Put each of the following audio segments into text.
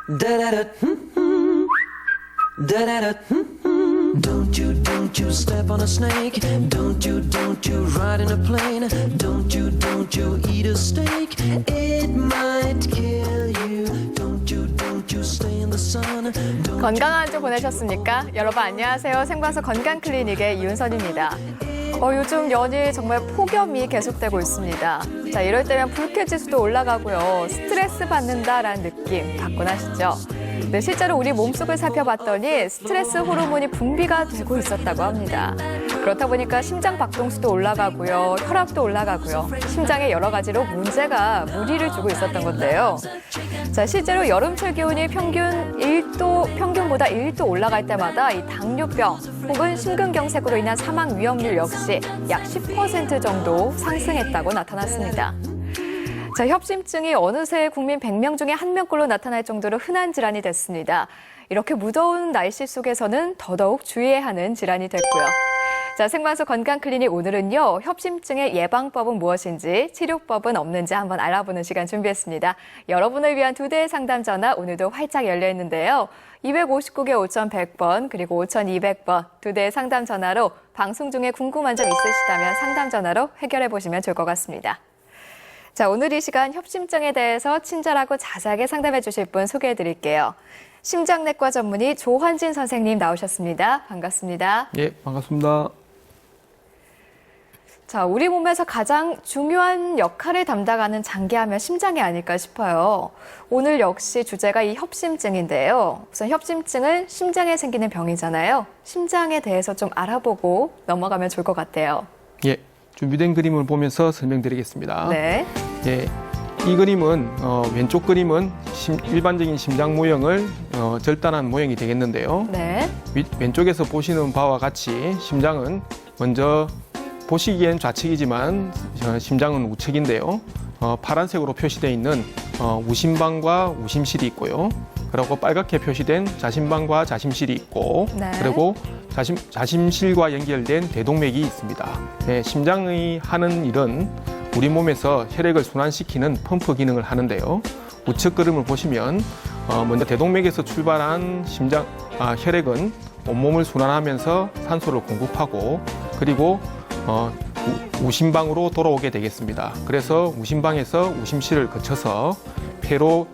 Don't you step on a snake. Don't you ride in a plane. Don't you eat a steak. It might kill you. Don't you stay in the sun. 건강한 한 주 보내셨습니까? 여러분 안녕하세요. 생방송 건강클리닉의 이윤선입니다. 요즘 연일 정말 폭염이 계속되고 있습니다. 자, 이럴 때면 불쾌지수도 올라가고요. 스트레스 받는다라는 느낌 받곤 하시죠? 네, 실제로 우리 몸속을 살펴봤더니 스트레스 호르몬이 분비가 되고 있었다고 합니다. 그렇다 보니까 심장 박동수도 올라가고요. 혈압도 올라가고요. 심장에 여러 가지로 문제가 무리를 주고 있었던 건데요. 자, 실제로 여름철 기온이 평균보다 1도 올라갈 때마다 이 당뇨병 혹은 심근경색으로 인한 사망 위험률 역시 약 10% 정도 상승했다고 나타났습니다. 자, 협심증이 어느새 국민 100명 중에 1명꼴로 나타날 정도로 흔한 질환이 됐습니다. 이렇게 무더운 날씨 속에서는 더더욱 주의해야 하는 질환이 됐고요. 자, 생방송 건강클리닉 오늘은요, 협심증의 예방법은 무엇인지, 치료법은 없는지 한번 알아보는 시간 준비했습니다. 여러분을 위한 2대의 상담 전화 오늘도 활짝 열려 있는데요. 259개 5100번 그리고 5200번 2대의 상담 전화로 방송 중에 궁금한 점 있으시다면 상담 전화로 해결해 보시면 좋을 것 같습니다. 자, 오늘 이 시간 협심증에 대해서 친절하고 자세하게 상담해 주실 분 소개해 드릴게요. 심장내과 전문의 조환진 선생님 나오셨습니다. 반갑습니다. 예, 반갑습니다. 자, 우리 몸에서 가장 중요한 역할을 담당하는 장기하면 심장이 아닐까 싶어요. 오늘 역시 주제가 이 협심증인데요. 우선 협심증은 심장에 생기는 병이잖아요. 심장에 대해서 좀 알아보고 넘어가면 좋을 것 같아요. 예, 준비된 그림을 보면서 설명드리겠습니다. 네. 예, 이 그림은 왼쪽 그림은 일반적인 심장 모형을 절단한 모형이 되겠는데요. 네. 왼쪽에서 보시는 바와 같이 심장은 먼저 보시기엔 좌측이지만 심장은 우측인데요. 파란색으로 표시되어 있는 우심방과 우심실이 있고요. 그리고 빨갛게 표시된 자심방과 자심실이 있고, 네. 그리고 자심실과 연결된 대동맥이 있습니다. 네, 심장이 하는 일은 우리 몸에서 혈액을 순환시키는 펌프 기능을 하는데요. 우측 그림을 보시면 먼저 대동맥에서 출발한 혈액은 온몸을 순환하면서 산소를 공급하고, 그리고 우심방으로 돌아오게 되겠습니다. 그래서 우심방에서 우심실을 거쳐서 폐로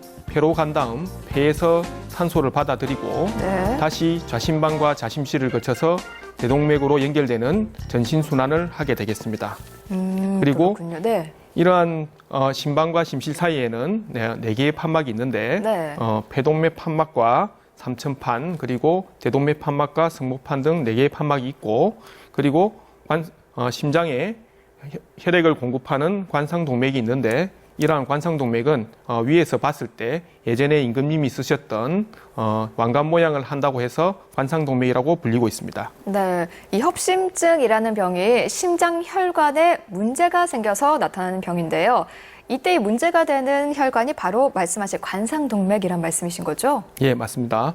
간 다음 폐에서 산소를 받아들이고, 네. 다시 좌심방과 자심실을 거쳐서 대동맥으로 연결되는 전신순환을 하게 되겠습니다. 그리고 그렇군요. 네. 이러한 심방과 심실 사이에는 4개의 판막이 있는데, 네. 폐동맥 판막과 삼천판, 그리고 대동맥 판막과 승모판 등 4개의 판막이 있고, 그리고 심장에 혈액을 공급하는 관상동맥이 있는데, 이러한 관상동맥은 위에서 봤을 때 예전에 임금님이 쓰셨던 왕관 모양을 한다고 해서 관상동맥이라고 불리고 있습니다. 네, 이 협심증이라는 병이 심장 혈관에 문제가 생겨서 나타나는 병인데요. 이때 이 문제가 되는 혈관이 바로 말씀하신 관상동맥이란 말씀이신 거죠? 예, 맞습니다.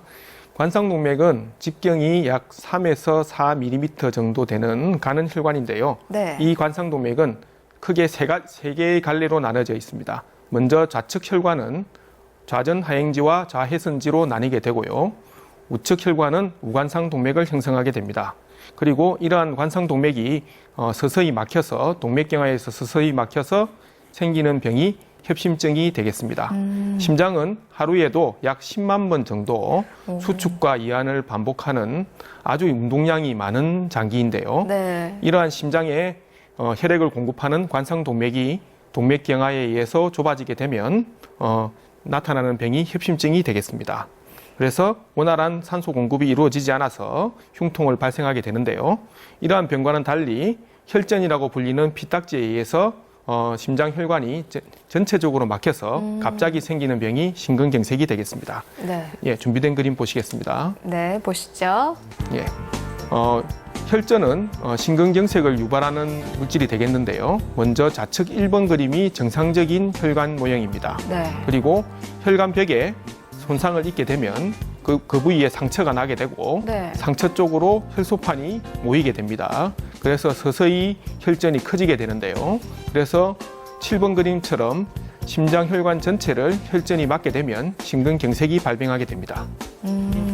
관상동맥은直径이 약 3에서 4mm 정도 되는 가는 혈관인데요. 네. 이 관상동맥은 크게 세 개의 갈래로 나눠져 있습니다. 먼저 좌측 혈관은 좌전 하행지와 좌해선지로 나뉘게 되고요. 우측 혈관은 우관상 동맥을 형성하게 됩니다. 그리고 이러한 관상 동맥이 서서히 막혀서 동맥경화에서 서서히 막혀서 생기는 병이 협심증이 되겠습니다. 심장은 하루에도 약 10만 번 정도 수축과 이완을 반복하는 아주 운동량이 많은 장기인데요. 네. 이러한 심장에 혈액을 공급하는 관상동맥이 동맥경화에 의해서 좁아지게 되면 나타나는 병이 협심증이 되겠습니다. 그래서 원활한 산소 공급이 이루어지지 않아서 흉통을 발생하게 되는데요. 이러한 병과는 달리 혈전이라고 불리는 피딱지에 의해서 심장 혈관이 전체적으로 막혀서 갑자기 생기는 병이 심근경색이 되겠습니다. 네. 예, 준비된 그림 보시겠습니다. 네, 보시죠. 예. 혈전은 심근경색을 유발하는 물질이 되겠는데요. 먼저 좌측 1번 그림이 정상적인 혈관 모형입니다. 네. 그리고 혈관벽에 손상을 입게 되면 그 부위에 상처가 나게 되고, 네. 상처 쪽으로 혈소판이 모이게 됩니다. 그래서 서서히 혈전이 커지게 되는데요. 그래서 7번 그림처럼 심장 혈관 전체를 혈전이 막게 되면 심근경색이 발병하게 됩니다.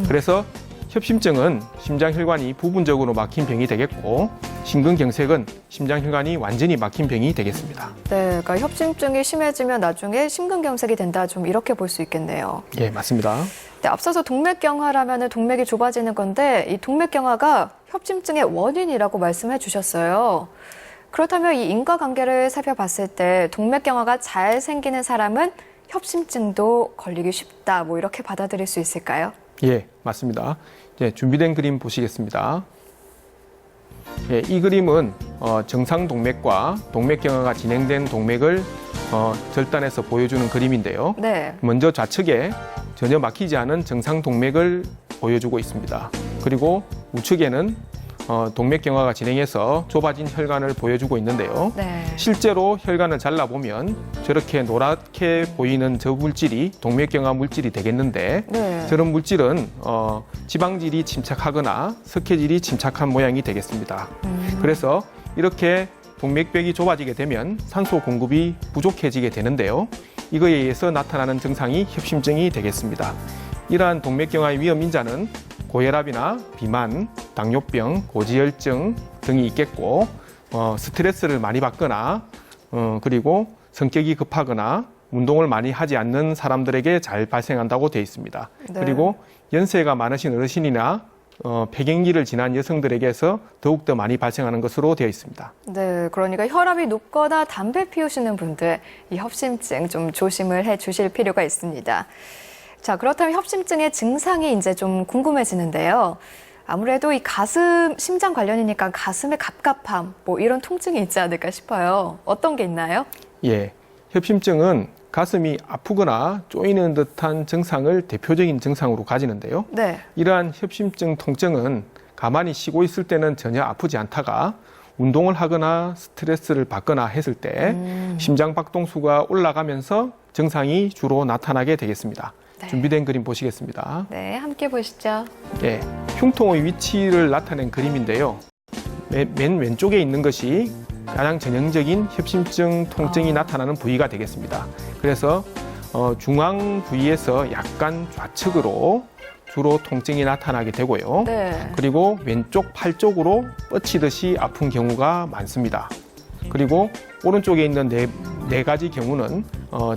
그래서 협심증은 심장 혈관이 부분적으로 막힌 병이 되겠고 심근경색은 심장 혈관이 완전히 막힌 병이 되겠습니다. 네, 그러니까 협심증이 심해지면 나중에 심근경색이 된다. 좀 이렇게 볼 수 있겠네요. 예, 맞습니다. 네, 앞서서 동맥경화라면 동맥이 좁아지는 건데 이 동맥경화가 협심증의 원인이라고 말씀해 주셨어요. 그렇다면 이 인과관계를 살펴봤을 때 동맥경화가 잘 생기는 사람은 협심증도 걸리기 쉽다. 뭐 이렇게 받아들일 수 있을까요? 예, 맞습니다. 예, 준비된 그림 보시겠습니다. 예, 이 그림은 정상 동맥과 동맥경화가 진행된 동맥을 절단해서 보여주는 그림인데요. 네. 먼저 좌측에 전혀 막히지 않은 정상 동맥을 보여주고 있습니다. 그리고 우측에는 동맥경화가 진행해서 좁아진 혈관을 보여주고 있는데요. 네. 실제로 혈관을 잘라보면 저렇게 노랗게 보이는 저 물질이 동맥경화 물질이 되겠는데 네. 저런 물질은 지방질이 침착하거나 석회질이 침착한 모양이 되겠습니다. 그래서 이렇게 동맥벽이 좁아지게 되면 산소 공급이 부족해지게 되는데요. 이거에 의해서 나타나는 증상이 협심증이 되겠습니다. 이러한 동맥경화의 위험 인자는 고혈압이나 비만, 당뇨병, 고지혈증 등이 있겠고 스트레스를 많이 받거나 그리고 성격이 급하거나 운동을 많이 하지 않는 사람들에게 잘 발생한다고 되어 있습니다. 네. 그리고 연세가 많으신 어르신이나 폐경기를 지난 여성들에게서 더욱더 많이 발생하는 것으로 되어 있습니다. 네, 그러니까 혈압이 높거나 담배 피우시는 분들 이 협심증 좀 조심을 해 주실 필요가 있습니다. 자, 그렇다면 협심증의 증상이 이제 좀 궁금해지는데요. 아무래도 이 가슴, 심장 관련이니까 가슴의 갑갑함, 뭐 이런 통증이 있지 않을까 싶어요. 어떤 게 있나요? 예, 협심증은 가슴이 아프거나 쪼이는 듯한 증상을 대표적인 증상으로 가지는데요. 네. 이러한 협심증 통증은 가만히 쉬고 있을 때는 전혀 아프지 않다가 운동을 하거나 스트레스를 받거나 했을 때 심장 박동수가 올라가면서 증상이 주로 나타나게 되겠습니다. 네. 준비된 그림 보시겠습니다. 네, 함께 보시죠. 예, 흉통의 위치를 나타낸 그림인데요. 맨 왼쪽에 있는 것이 가장 전형적인 협심증 통증이 나타나는 부위가 되겠습니다. 그래서 중앙 부위에서 약간 좌측으로 주로 통증이 나타나게 되고요. 네. 그리고 왼쪽 팔 쪽으로 뻗치듯이 아픈 경우가 많습니다. 그리고 오른쪽에 있는 네 가지 경우는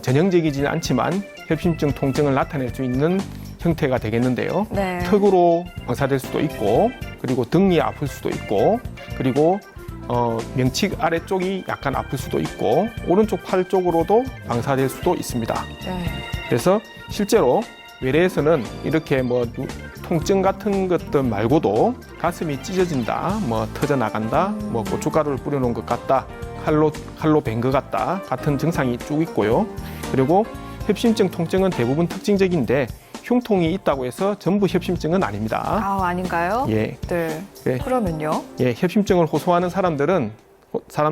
전형적이지는 않지만 협심증 통증을 나타낼 수 있는 형태가 되겠는데요. 네. 턱으로 방사될 수도 있고, 그리고 등이 아플 수도 있고, 그리고 명칙 아래쪽이 약간 아플 수도 있고, 오른쪽 팔 쪽으로도 방사될 수도 있습니다. 네. 그래서 실제로 외래에서는 이렇게 통증 같은 것들 말고도 가슴이 찢어진다, 터져 나간다, 고춧가루를 뿌려놓은 것 같다, 칼로 벤 것 같다 같은 증상이 쭉 있고요. 그리고 협심증 통증은 대부분 특징적인데 흉통이 있다고 해서 전부 협심증은 아닙니다. 아, 아닌가요? 예. 네. 네. 그러면요? 예, 협심증을 호소하는 사람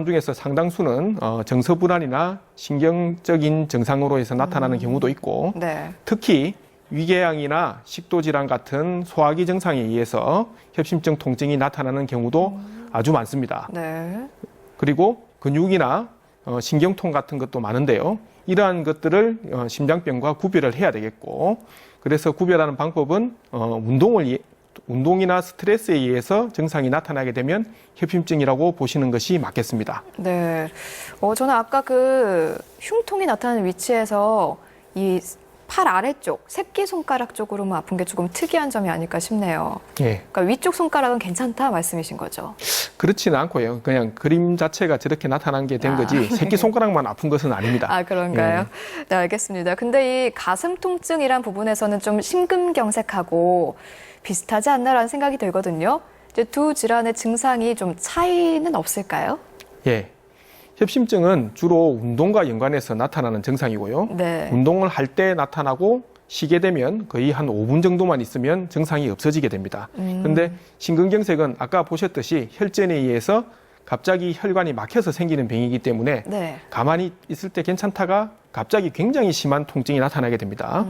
중에서 상당수는 정서불안이나 신경적인 증상으로 해서 나타나는 경우도 있고, 네. 특히 위궤양이나 식도질환 같은 소화기 증상에 의해서 협심증 통증이 나타나는 경우도 아주 많습니다. 네. 그리고 근육이나 신경통 같은 것도 많은데요. 이러한 것들을 심장병과 구별을 해야 되겠고, 그래서 구별하는 방법은 운동이나 스트레스에 의해서 증상이 나타나게 되면 협심증이라고 보시는 것이 맞겠습니다. 네. 저는 아까 그 흉통이 나타나는 위치에서 이 팔 아래쪽, 새끼손가락 쪽으로만 아픈 게 조금 특이한 점이 아닐까 싶네요. 예. 그러니까 위쪽 손가락은 괜찮다 말씀이신 거죠? 그렇지는 않고요. 그냥 그림 자체가 저렇게 나타난 게 된 거지 새끼 손가락만 아픈 것은 아닙니다. 아, 그런가요? 네, 알겠습니다. 근데 이 가슴 통증이란 부분에서는 좀 심근경색하고 비슷하지 않나라는 생각이 들거든요. 이제 두 질환의 증상이 좀 차이는 없을까요? 예. 협심증은 주로 운동과 연관해서 나타나는 증상이고요. 네. 운동을 할 때 나타나고 쉬게 되면 거의 한 5분 정도만 있으면 증상이 없어지게 됩니다. 그런데 심근경색은 아까 보셨듯이 혈전에 의해서 갑자기 혈관이 막혀서 생기는 병이기 때문에 네. 가만히 있을 때 괜찮다가 갑자기 굉장히 심한 통증이 나타나게 됩니다.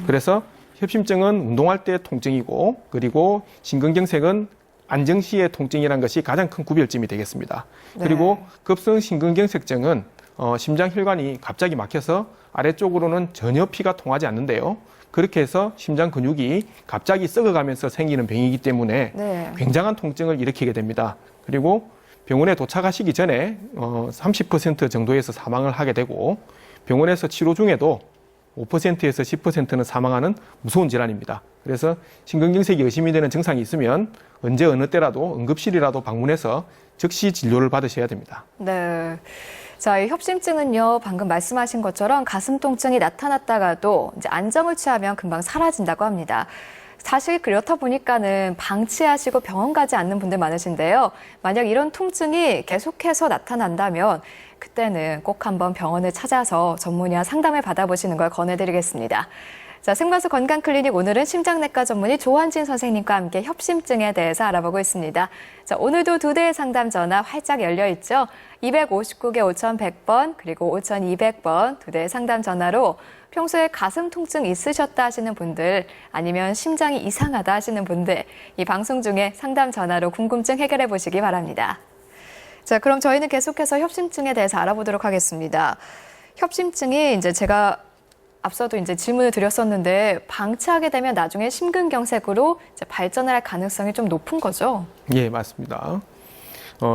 그래서 협심증은 운동할 때 통증이고, 그리고 심근경색은 안정 시의 통증이라는 것이 가장 큰 구별점이 되겠습니다. 네. 그리고 급성 심근경색증은 심장 혈관이 갑자기 막혀서 아래쪽으로는 전혀 피가 통하지 않는데요. 그렇게 해서 심장 근육이 갑자기 썩어가면서 생기는 병이기 때문에 네. 굉장한 통증을 일으키게 됩니다. 그리고 병원에 도착하시기 전에 30% 정도에서 사망을 하게 되고 병원에서 치료 중에도 5%에서 10%는 사망하는 무서운 질환입니다. 그래서 심근경색이 의심이 되는 증상이 있으면 언제 어느 때라도 응급실이라도 방문해서 즉시 진료를 받으셔야 됩니다. 네. 자, 이 협심증은요, 방금 말씀하신 것처럼 가슴 통증이 나타났다가도 이제 안정을 취하면 금방 사라진다고 합니다. 사실 그렇다 보니까는 방치하시고 병원 가지 않는 분들 많으신데요. 만약 이런 통증이 계속해서 나타난다면 그때는 꼭 한번 병원을 찾아서 전문의와 상담을 받아보시는 걸 권해드리겠습니다. 자, 생방송 건강클리닉 오늘은 심장내과 전문의 조환진 선생님과 함께 협심증에 대해서 알아보고 있습니다. 자, 오늘도 두 대의 상담 전화 활짝 열려 있죠. 259개 5100번 그리고 5200번 두 대의 상담 전화로 평소에 가슴 통증 있으셨다 하시는 분들 아니면 심장이 이상하다 하시는 분들 이 방송 중에 상담 전화로 궁금증 해결해 보시기 바랍니다. 자, 그럼 저희는 계속해서 협심증에 대해서 알아보도록 하겠습니다. 협심증이 이제 제가 앞서도 이제 질문을 드렸었는데 방치하게 되면 나중에 심근경색으로 이제 발전을 할 가능성이 좀 높은 거죠? 예, 맞습니다.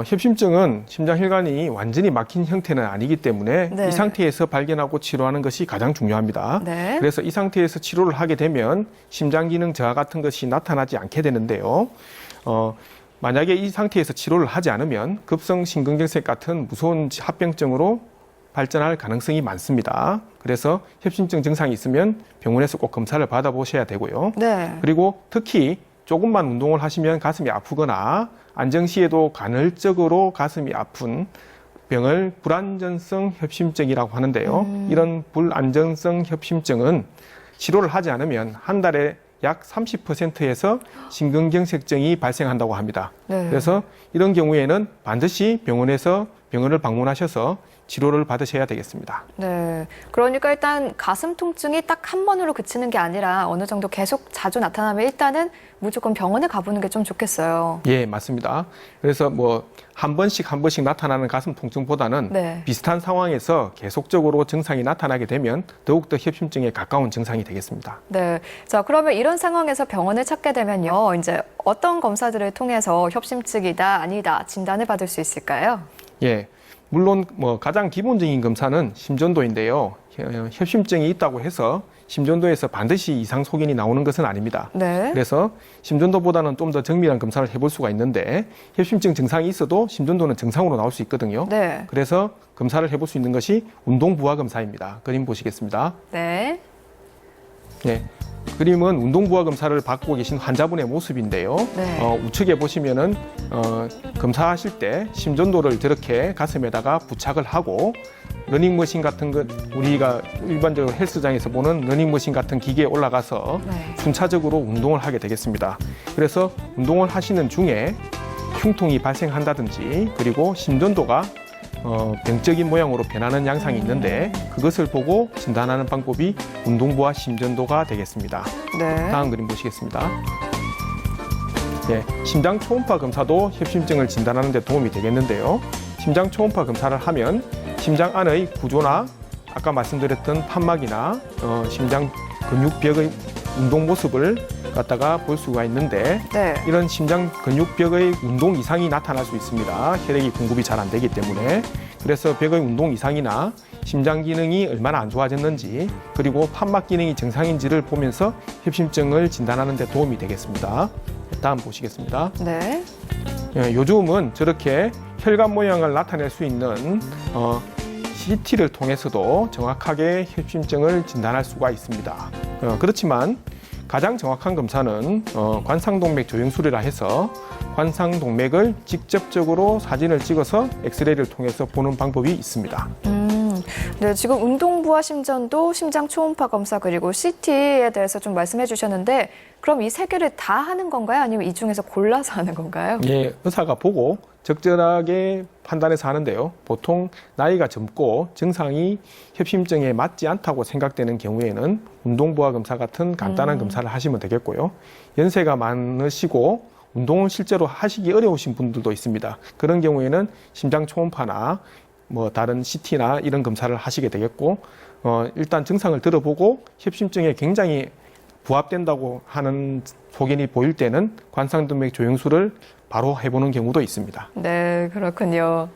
협심증은 심장 혈관이 완전히 막힌 형태는 아니기 때문에 네. 이 상태에서 발견하고 치료하는 것이 가장 중요합니다. 네. 그래서 이 상태에서 치료를 하게 되면 심장 기능 저하 같은 것이 나타나지 않게 되는데요. 만약에 이 상태에서 치료를 하지 않으면 급성 심근경색 같은 무서운 합병증으로 발전할 가능성이 많습니다. 그래서 협심증 증상이 있으면 병원에서 꼭 검사를 받아보셔야 되고요. 네. 그리고 특히 조금만 운동을 하시면 가슴이 아프거나 안정 시에도 간헐적으로 가슴이 아픈 병을 불안전성 협심증이라고 하는데요. 이런 불안정성 협심증은 치료를 하지 않으면 한 달에 약 30%에서 심근경색증이 발생한다고 합니다. 네. 그래서 이런 경우에는 반드시 병원을 방문하셔서 치료를 받으셔야 되겠습니다. 네. 그러니까 일단 가슴 통증이 딱 한 번으로 그치는 게 아니라 어느 정도 계속 자주 나타나면 일단은 무조건 병원에 가보는 게 좀 좋겠어요. 예, 맞습니다. 그래서 뭐 한 번씩 나타나는 가슴 통증보다는 네. 비슷한 상황에서 계속적으로 증상이 나타나게 되면 더욱더 협심증에 가까운 증상이 되겠습니다. 네. 자, 그러면 이런 상황에서 병원을 찾게 되면요. 이제 어떤 검사들을 통해서 협심증이다, 아니다 진단을 받을 수 있을까요? 예. 물론 뭐 가장 기본적인 검사는 심전도인데요. 협심증이 있다고 해서 심전도에서 반드시 이상 소견이 나오는 것은 아닙니다. 네. 그래서 심전도보다는 좀 더 정밀한 검사를 해볼 수가 있는데 협심증 증상이 있어도 심전도는 정상으로 나올 수 있거든요. 네. 그래서 검사를 해볼 수 있는 것이 운동부하 검사입니다. 그림 보시겠습니다. 네. 예. 그림은 운동부하 검사를 받고 계신 환자분의 모습인데요. 네. 우측에 보시면은 검사하실 때 심전도를 저렇게 가슴에다가 부착을 하고 러닝머신 같은 것 우리가 일반적으로 헬스장에서 보는 러닝머신 같은 기계에 올라가서 네. 순차적으로 운동을 하게 되겠습니다. 그래서 운동을 하시는 중에 흉통이 발생한다든지 그리고 심전도가 병적인 모양으로 변하는 양상이 있는데 그것을 보고 진단하는 방법이 운동부하 심전도가 되겠습니다. 네. 다음 그림 보시겠습니다. 네, 심장 초음파 검사도 협심증을 진단하는 데 도움이 되겠는데요. 심장 초음파 검사를 하면 심장 안의 구조나 아까 말씀드렸던 판막이나 심장 근육벽의 운동 모습을 갖다가 볼 수가 있는데 네. 이런 심장 근육벽의 운동 이상이 나타날 수 있습니다. 혈액이 공급이 잘 안 되기 때문에. 그래서 벽의 운동 이상이나 심장 기능이 얼마나 안 좋아졌는지 그리고 판막 기능이 정상인지를 보면서 협심증을 진단하는 데 도움이 되겠습니다. 다음 보시겠습니다. 네. 예, 요즘은 저렇게 혈관 모양을 나타낼 수 있는 CT를 통해서도 정확하게 협심증을 진단할 수가 있습니다. 그렇지만 가장 정확한 검사는 관상동맥 조형술이라 해서 관상동맥을 직접적으로 사진을 찍어서 엑스레이를 통해서 보는 방법이 있습니다. 네, 지금 운동부하 심전도, 심장 초음파 검사 그리고 CT에 대해서 좀 말씀해 주셨는데 그럼 이 세 개를 다 하는 건가요? 아니면 이 중에서 골라서 하는 건가요? 예, 의사가 보고 적절하게 판단해서 하는데요. 보통 나이가 젊고 증상이 협심증에 맞지 않다고 생각되는 경우에는 운동부하 검사 같은 간단한 검사를 하시면 되겠고요. 연세가 많으시고 운동을 실제로 하시기 어려우신 분들도 있습니다. 그런 경우에는 심장 초음파나 뭐 다른 CT나 이런 검사를 하시게 되겠고, 일단 증상을 들어보고 협심증에 굉장히 부합된다고 하는 소견이 보일 때는 관상동맥 조영술을 바로 해보는 경우도 있습니다. 네, 그렇군요.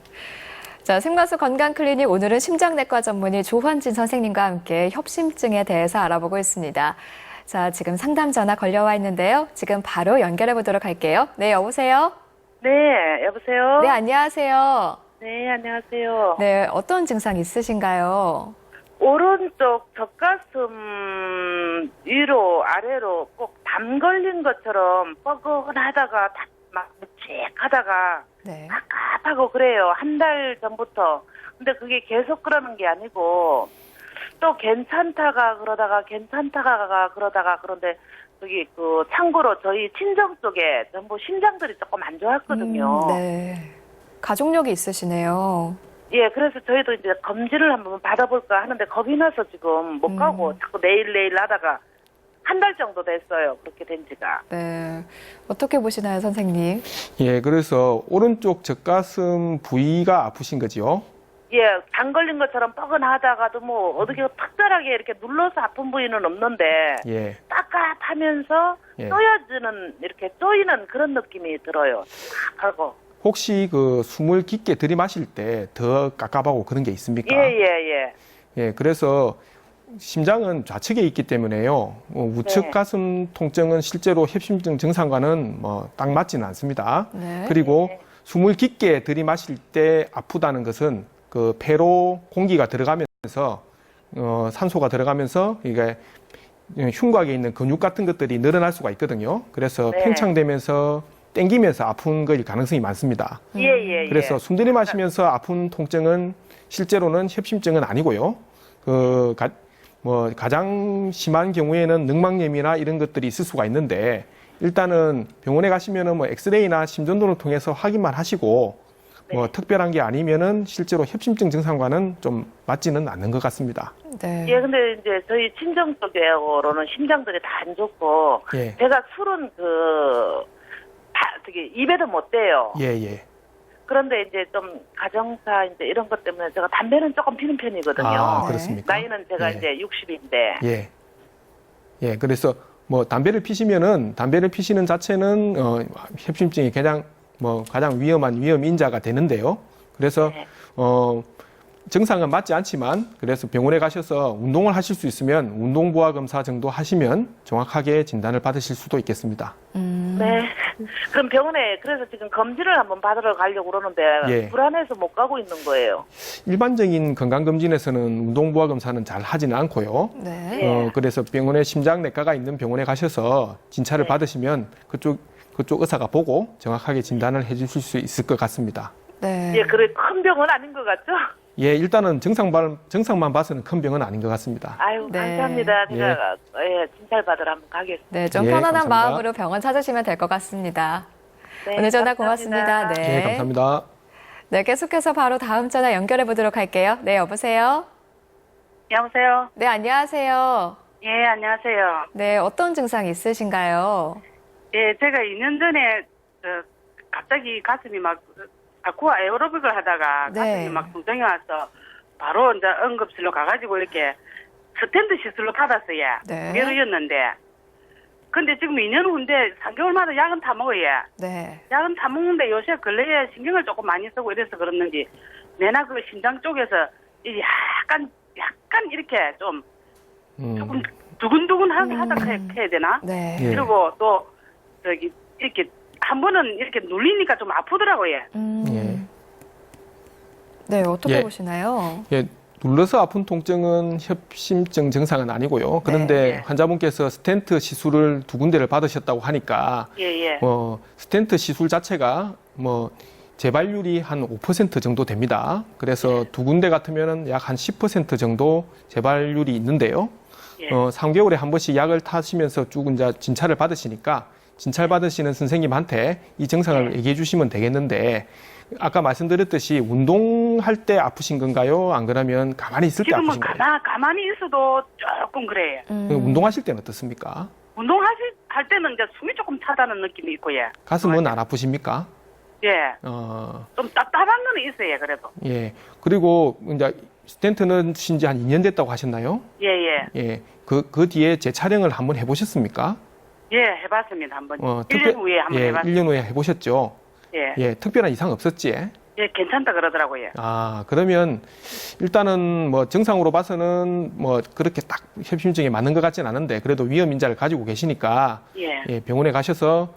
자, 생방송 건강클리닉 오늘은 심장내과 전문의 조환진 선생님과 함께 협심증에 대해서 알아보고 있습니다. 자, 지금 상담 전화 걸려와 있는데요. 지금 바로 연결해 보도록 할게요. 네, 여보세요? 네, 여보세요? 네, 안녕하세요. 네, 안녕하세요. 네, 어떤 증상 있으신가요? 오른쪽 젖가슴 위로 아래로 꼭 담 걸린 것처럼 뻐근하다가 막 묵직하다가 네. 갑갑하고 그래요. 한 달 전부터. 근데 그게 계속 그러는 게 아니고 또 괜찮다가 그러다가 그런데 저기 그 참고로 저희 친정 쪽에 전부 심장들이 조금 안 좋았거든요. 네. 가족력이 있으시네요. 예, 그래서 저희도 이제 검진을 한번 받아볼까 하는데 겁이 나서 지금 못 가고 자꾸 내일 하다가 한 달 정도 됐어요. 그렇게 된 지가. 네. 어떻게 보시나요, 선생님? 예, 그래서 오른쪽 젖가슴 부위가 아프신 거지요? 예, 당 걸린 것처럼 뻐근하다가도 뭐 어떻게 특별하게 이렇게 눌러서 아픈 부위는 없는데 예, 깝깝하면서 예. 이렇게 쪼이는 그런 느낌이 들어요. 하고. 혹시 그 숨을 깊게 들이마실 때 더 깝깝하고 그런 게 있습니까? 예. 예, 그래서 심장은 좌측에 있기 때문에요. 우측 네. 가슴 통증은 실제로 협심증 증상과는 뭐 딱 맞지는 않습니다. 네. 그리고 네. 숨을 깊게 들이마실 때 아프다는 것은 그 폐로 공기가 들어가면서 산소가 들어가면서 이게 흉곽에 있는 근육 같은 것들이 늘어날 수가 있거든요. 그래서 네. 팽창되면서 땡기면서 아픈 거일 가능성이 많습니다. 예. 그래서 숨 들이마시면서 아픈 통증은 실제로는 협심증은 아니고요. 가장 심한 경우에는 늑막염이나 이런 것들이 있을 수가 있는데 일단은 병원에 가시면은 뭐 엑스레이나 심전도를 통해서 확인만 하시고 뭐 네. 특별한 게 아니면은 실제로 협심증 증상과는 좀 맞지는 않는 것 같습니다. 네. 예, 근데 이제 저희 친정 쪽으로는 심장들이 다 안 좋고 예. 제가 술은 되게 입에도 못 대요. 예. 그런데 이제 좀 가정사 이제 이런 것 때문에 제가 담배는 조금 피는 편이거든요. 아, 네. 그렇습니까? 나이는 제가 예. 이제 60인데. 예, 그래서 뭐 담배를 피시는 자체는 협심증이 가장 위험한 위험인자가 되는데요. 그래서 네. 증상은 맞지 않지만 그래서 병원에 가셔서 운동을 하실 수 있으면 운동부하 검사 정도 하시면 정확하게 진단을 받으실 수도 있겠습니다. 네. 그럼 병원에 그래서 지금 검진을 한번 받으러 가려고 그러는데 예. 불안해서 못 가고 있는 거예요. 일반적인 건강검진에서는 운동부하 검사는 잘 하지는 않고요. 네. 그래서 병원에 심장내과가 있는 병원에 가셔서 진찰을 네. 받으시면 그쪽 의사가 보고 정확하게 진단을 해주실 수 있을 것 같습니다. 네. 예, 그래 큰 병은 아닌 것 같죠? 예, 일단은 증상만 봐서는 큰 병은 아닌 것 같습니다. 아유, 네. 감사합니다. 제가 진찰 받으러 한번 가겠습니다. 네, 좀 예, 편안한 감사합니다. 마음으로 병원 찾으시면 될 것 같습니다. 네, 오늘 전화 감사합니다. 고맙습니다. 네. 예, 감사합니다. 네, 계속해서 바로 다음 전화 연결해 보도록 할게요. 네, 여보세요? 여보세요? 네, 안녕하세요. 예, 안녕하세요. 네, 어떤 증상 있으신가요? 예, 제가 2년 전에 갑자기 가슴이 막 아쿠아 에어로빅을 하다가 네. 가슴이 막 통증이 와서 바로 이제 응급실로 가가지고 이렇게 스텐트 시술로 받았어요. 네. 2개월이었는데. 근데 지금 2년 후인데 3개월마다 약은 다 먹어요. 네. 약은 다 먹는데 요새 근래에 신경을 조금 많이 쓰고 이래서 그렇는지 내나 그 심장 쪽에서 이게 약간 이렇게 좀 조금 두근두근하게 하다 해야 되나? 네. 예. 그리고 또 저기 이렇게 한 번은 이렇게 눌리니까 좀 아프더라고요. 네, 어떻게 예. 보시나요? 예, 눌러서 아픈 통증은 협심증 증상은 아니고요. 그런데 네. 환자분께서 스텐트 시술을 2군데를 받으셨다고 하니까 예. 스텐트 시술 자체가 재발률이 한 5% 정도 됩니다. 그래서 2군데 같으면 약 한 10% 정도 재발률이 있는데요. 예. 3개월에 한 번씩 약을 타시면서 쭉 이제 진찰을 받으시니까 진찰 받으시는 선생님한테 이 증상을 네. 얘기해 주시면 되겠는데 아까 말씀드렸듯이 운동할 때 아프신 건가요? 안 그러면 가만히 있을 때 지금은 아프신 거예요? 가만히 있어도 조금 그래요. 운동하실 때는 어떻습니까? 할 때는 이제 숨이 조금 차다는 느낌이 있고, 예. 가슴은 안 아프십니까? 예. 좀 답답한 건 있어요, 그래도. 예. 그리고 이제 스텐트는 신지 한 2년 됐다고 하셨나요? 예, 예. 예. 그 뒤에 재촬영을 한번 해보셨습니까? 예, 해봤습니다, 한번. 1년 후에 한번 예, 해봤습니다. 1년 후에 해보셨죠? 예. 예, 특별한 이상 없었지? 예, 괜찮다 그러더라고요. 아, 그러면 일단은 뭐 정상으로 봐서는 뭐 그렇게 딱 협심증에 맞는 것 같진 않은데 그래도 위험 인자를 가지고 계시니까 예. 예, 병원에 가셔서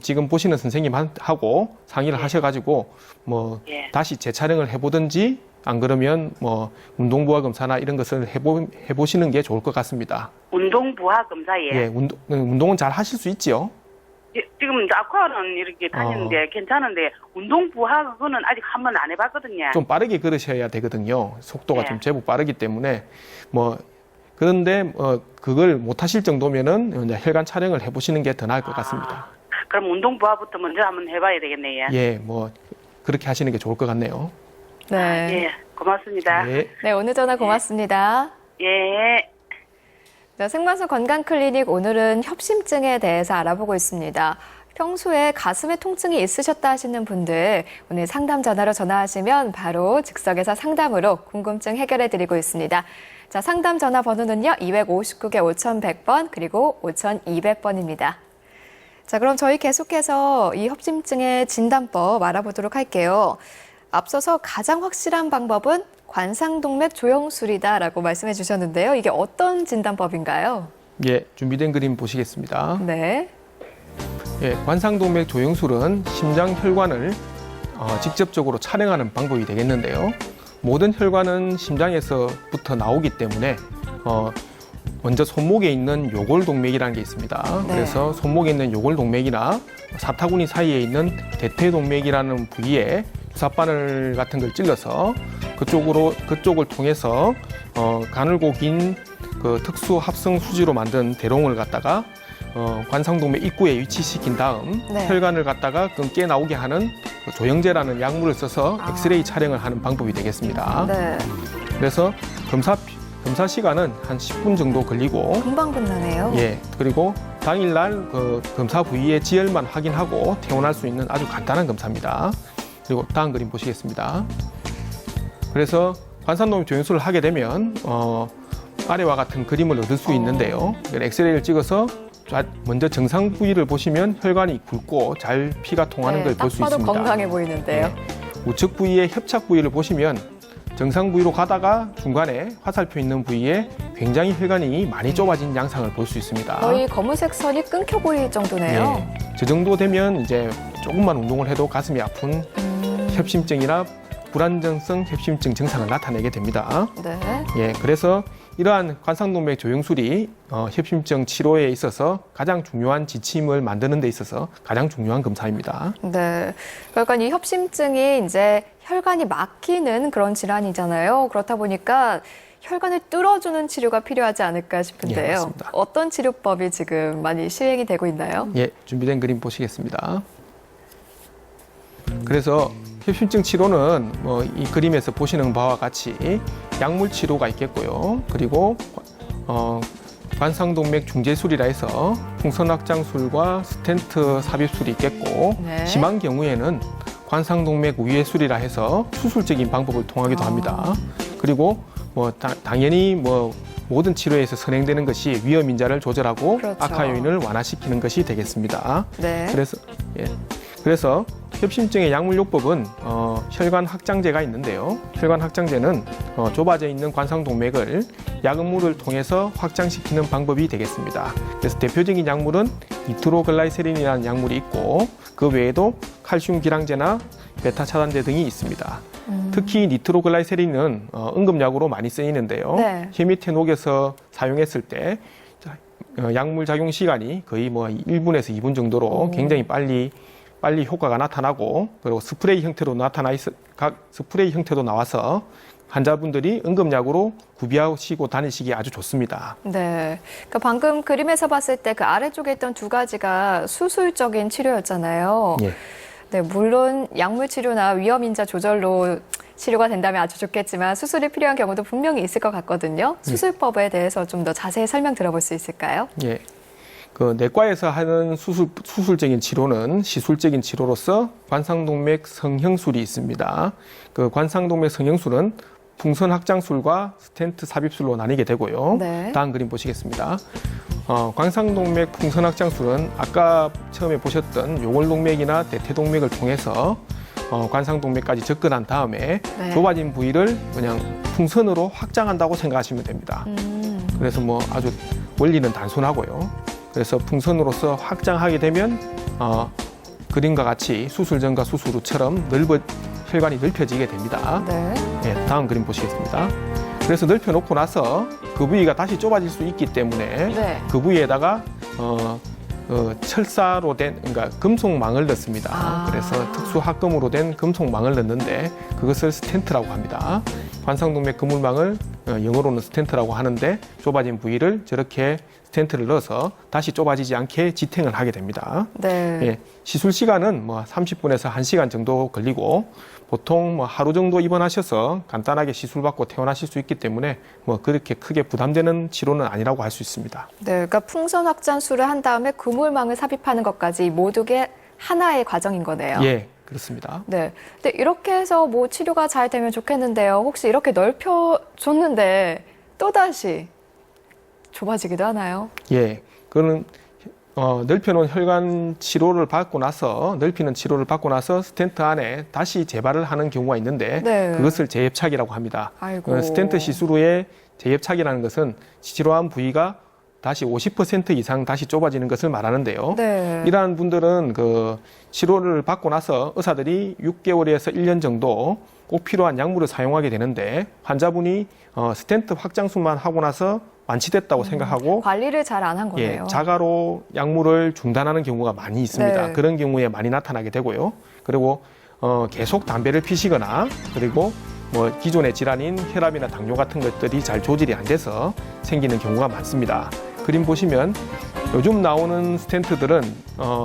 지금 보시는 선생님하고 상의를 예. 하셔가지고 뭐 예. 다시 재촬영을 해보든지 안 그러면 뭐 운동부하 검사나 이런 것을 해보시는 게 좋을 것 같습니다. 운동부하 검사에. 예, 운동은 잘 하실 수 있지요? 예, 지금 아쿠아는 이렇게 다니는데 괜찮은데 운동부하 그거는 아직 한 번 안 해봤거든요. 좀 빠르게 걸으셔야 되거든요. 속도가 예. 좀 제법 빠르기 때문에 뭐 그런데 그걸 못 하실 정도면은 이제 혈관 촬영을 해보시는 게 더 나을 것 같습니다. 그럼 운동부하부터 먼저 한번 해봐야 되겠네요. 예, 뭐 그렇게 하시는 게 좋을 것 같네요. 네. 예, 고맙습니다. 예. 네, 오늘 전화 고맙습니다. 예. 자, 생방송 건강클리닉 오늘은 협심증에 대해서 알아보고 있습니다. 평소에 가슴에 통증이 있으셨다 하시는 분들 오늘 상담 전화로 전화하시면 바로 즉석에서 상담으로 궁금증 해결해 드리고 있습니다. 자, 상담 전화 번호는요. 259개 5100번 그리고 5200번입니다. 자, 그럼 저희 계속해서 이 협심증의 진단법 알아보도록 할게요. 앞서서 가장 확실한 방법은 관상동맥 조영술이다라고 말씀해 주셨는데요. 이게 어떤 진단법인가요? 예, 준비된 그림 보시겠습니다. 네. 예, 관상동맥 조영술은 심장 혈관을 직접적으로 촬영하는 방법이 되겠는데요. 모든 혈관은 심장에서부터 나오기 때문에 먼저 손목에 있는 요골동맥이라는 게 있습니다. 네. 그래서 손목에 있는 요골동맥이나 사타구니 사이에 있는 대퇴동맥이라는 부위에 주사바늘 같은 걸 찔러서 그쪽을 통해서 가늘고 긴 그 특수 합성 수지로 만든 대롱을 갖다가 관상동맥 입구에 위치시킨 다음 네. 혈관을 갖다가 끊게 나오게 하는 그 조영제라는 약물을 써서 엑스레이 촬영을 하는 방법이 되겠습니다. 네. 그래서 검사 시간은 한 10분 정도 걸리고 금방 끝나네요. 예, 그리고 당일날 그 검사 부위의 지혈만 확인하고 퇴원할 수 있는 아주 간단한 검사입니다. 그리고 다음 그림 보시겠습니다. 그래서 관상동맥 조영술을 하게 되면 아래와 같은 그림을 얻을 수 있는데요. 엑스레이를 찍어서 먼저 정상 부위를 보시면 혈관이 굵고 잘 피가 통하는 걸 볼 수 딱 봐도 있습니다. 건강해 보이는데요. 예. 우측 부위의 협착 부위를 보시면 정상 부위로 가다가 중간에 화살표 있는 부위에 굉장히 혈관이 많이 좁아진 양상을 볼 수 있습니다. 거의 검은색 선이 끊겨 보일 정도네요. 예. 저 정도 되면 이제 조금만 운동을 해도 가슴이 아픈 협심증이나 불안정성 협심증 증상을 나타내게 됩니다. 네. 예, 그래서 이러한 관상동맥 조영술이 협심증 치료에 있어서 가장 중요한 지침을 만드는 데 있어서 가장 중요한 검사입니다. 네. 그러니까 이 협심증이 이제 혈관이 막히는 그런 질환이잖아요. 그렇다 보니까 혈관을 뚫어주는 치료가 필요하지 않을까 예, 싶은데요. 맞습니다. 어떤 치료법이 지금 많이 시행이 되고 있나요? 예, 준비된 그림 보시겠습니다. 그래서 협심증 치료는 뭐 이 그림에서 보시는 바와 같이 약물 치료가 있겠고요. 그리고 관상동맥 중재술이라 해서 풍선 확장술과 스텐트 삽입술이 있겠고 네. 심한 경우에는 관상동맥 우회술이라 해서 수술적인 방법을 통하기도 합니다. 그리고 뭐 당연히 뭐 모든 치료에서 선행되는 것이 위험 인자를 조절하고 그렇죠. 악화 요인을 완화시키는 것이 되겠습니다. 네. 그래서 협심증의 약물요법은 혈관 확장제가 있는데요. 혈관 확장제는 좁아져 있는 관상동맥을 약물을 통해서 확장시키는 방법이 되겠습니다. 그래서 대표적인 약물은 니트로글라이세린이라는 약물이 있고 그 외에도 칼슘 기량제나 베타 차단제 등이 있습니다. 특히 니트로글라이세린은 응급약으로 많이 쓰이는데요. 네. 혀 밑에 녹여서 사용했을 때 약물 작용 시간이 거의 뭐 1분에서 2분 정도로 굉장히 빨리 효과가 나타나고 그리고 스프레이 형태로 스프레이 형태도 나와서 환자분들이 응급약으로 구비하시고 다니시기 아주 좋습니다. 네. 그러니까 방금 그림에서 봤을 때 그 아래쪽에 있던 두 가지가 수술적인 치료였잖아요. 예. 네, 물론 약물 치료나 위험 인자 조절로 치료가 된다면 아주 좋겠지만 수술이 필요한 경우도 분명히 있을 것 같거든요. 수술법에 대해서 좀 더 자세히 설명 들어볼 수 있을까요? 예. 그 내과에서 하는 수술적인 치료는 시술적인 치료로서 관상동맥 성형술이 있습니다. 그 관상동맥 성형술은 풍선 확장술과 스텐트 삽입술로 나뉘게 되고요. 네. 다음 그림 보시겠습니다. 관상동맥 풍선 확장술은 아까 처음에 보셨던 요골동맥이나 대퇴동맥을 통해서 관상동맥까지 접근한 다음에 네. 좁아진 부위를 그냥 풍선으로 확장한다고 생각하시면 됩니다. 그래서 뭐 아주 원리는 단순하고요. 그래서 풍선으로서 확장하게 되면 그림과 같이 수술 전과 수술 후처럼 혈관이 넓혀지게 됩니다. 네. 네, 다음 그림 보시겠습니다. 그래서 넓혀놓고 나서 그 부위가 다시 좁아질 수 있기 때문에 네. 그 부위에다가 철사로 된, 그러니까 금속망을 넣습니다. 아. 그래서 특수 합금으로 된 금속망을 넣는데 그것을 스텐트라고 합니다. 관상동맥 그물망을 영어로는 스텐트라고 하는데 좁아진 부위를 저렇게 스텐트를 넣어서 다시 좁아지지 않게 지탱을 하게 됩니다. 네. 예, 시술 시간은 뭐 30분에서 1시간 정도 걸리고 보통 뭐 하루 정도 입원하셔서 간단하게 시술 받고 퇴원하실 수 있기 때문에 뭐 그렇게 크게 부담되는 치료는 아니라고 할 수 있습니다. 네, 그러니까 풍선 확장술을 한 다음에 그물망을 삽입하는 것까지 모두게 하나의 과정인 거네요. 예, 그렇습니다. 네. 근데 이렇게 해서 뭐 치료가 잘 되면 좋겠는데요. 혹시 이렇게 넓혀줬는데 또다시 좁아지기도 하나요? 예, 그거는 넓혀놓은 혈관 치료를 받고 나서 넓히는 치료를 받고 나서 스텐트 안에 다시 재발을 하는 경우가 있는데 네. 그것을 재협착이라고 합니다. 아이고. 스텐트 시술 후에 재협착이라는 것은 치료한 부위가 다시 50% 이상 다시 좁아지는 것을 말하는데요. 네. 이러한 분들은 그 치료를 받고 나서 의사들이 6개월에서 1년 정도 꼭 필요한 약물을 사용하게 되는데 환자분이 스텐트 확장술만 하고 나서 완치됐다고 생각하고 관리를 잘 안 한 거네요. 예, 자가로 약물을 중단하는 경우가 많이 있습니다. 네. 그런 경우에 많이 나타나게 되고요. 그리고 계속 담배를 피시거나 그리고 뭐 기존의 질환인 혈압이나 당뇨 같은 것들이 잘 조절이 안 돼서 생기는 경우가 많습니다. 그림 보시면 요즘 나오는 스텐트들은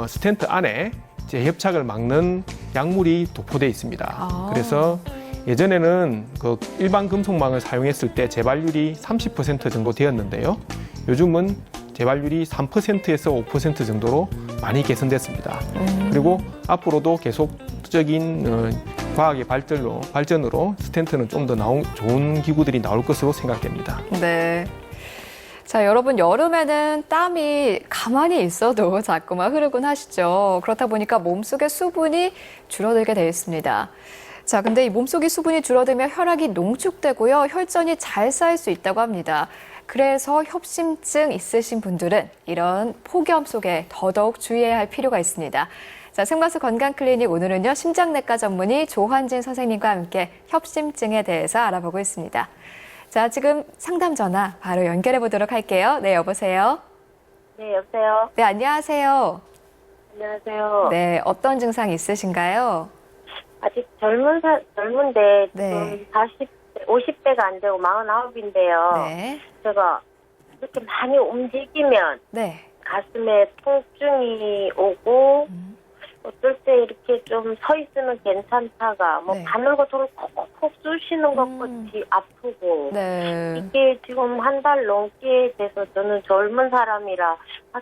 스텐트 안에 재협착을 막는 약물이 도포되어 있습니다. 아. 그래서 예전에는 그 일반 금속망을 사용했을 때 재발률이 30% 정도 되었는데요. 요즘은 재발률이 3%에서 5% 정도로 많이 개선됐습니다. 그리고 앞으로도 계속적인 과학의 발전으로 스텐트는 좀 더 좋은 기구들이 나올 것으로 생각됩니다. 네. 자, 여러분 여름에는 땀이 가만히 있어도 자꾸만 흐르곤 하시죠. 그렇다 보니까 몸속의 수분이 줄어들게 되어 있습니다. 자, 근데 이 몸속의 수분이 줄어들면 혈액이 농축되고요. 혈전이 잘 쌓일 수 있다고 합니다. 그래서 협심증 있으신 분들은 이런 폭염 속에 더더욱 주의해야 할 필요가 있습니다. 자, 생과수 건강클리닉 오늘은요, 심장내과 전문의 조환진 선생님과 함께 협심증에 대해서 알아보고 있습니다. 자, 지금 상담 전화 바로 연결해 보도록 할게요. 네, 여보세요? 네, 여보세요. 네, 안녕하세요. 안녕하세요. 네, 어떤 증상 있으신가요? 아직 젊은데 네. 지금 50대가 안 되고 49인데요. 네. 제가 이렇게 많이 움직이면 네. 가슴에 통증이 오고 어떨 때 이렇게 좀 서 있으면 괜찮다가 뭐 네. 바늘고통을 콕콕콕 쑤시는 것 같이 아프고 네. 이게 지금 한 달 넘게 돼서 저는 젊은 사람이라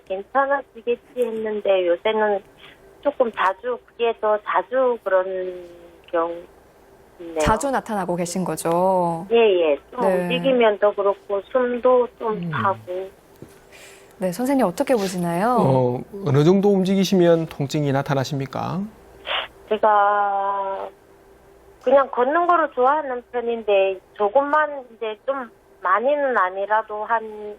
괜찮아지겠지 했는데 요새는 조금 그게 더 자주 그런 경우네요. 자주 나타나고 계신 거죠? 예. 좀 네. 움직이면 더 그렇고 숨도 좀 차고. 네, 선생님 어떻게 보시나요? 어느 정도 움직이시면 통증이 나타나십니까? 제가 그냥 걷는 거를 좋아하는 편인데 조금만 이제 좀 많이는 아니라도 한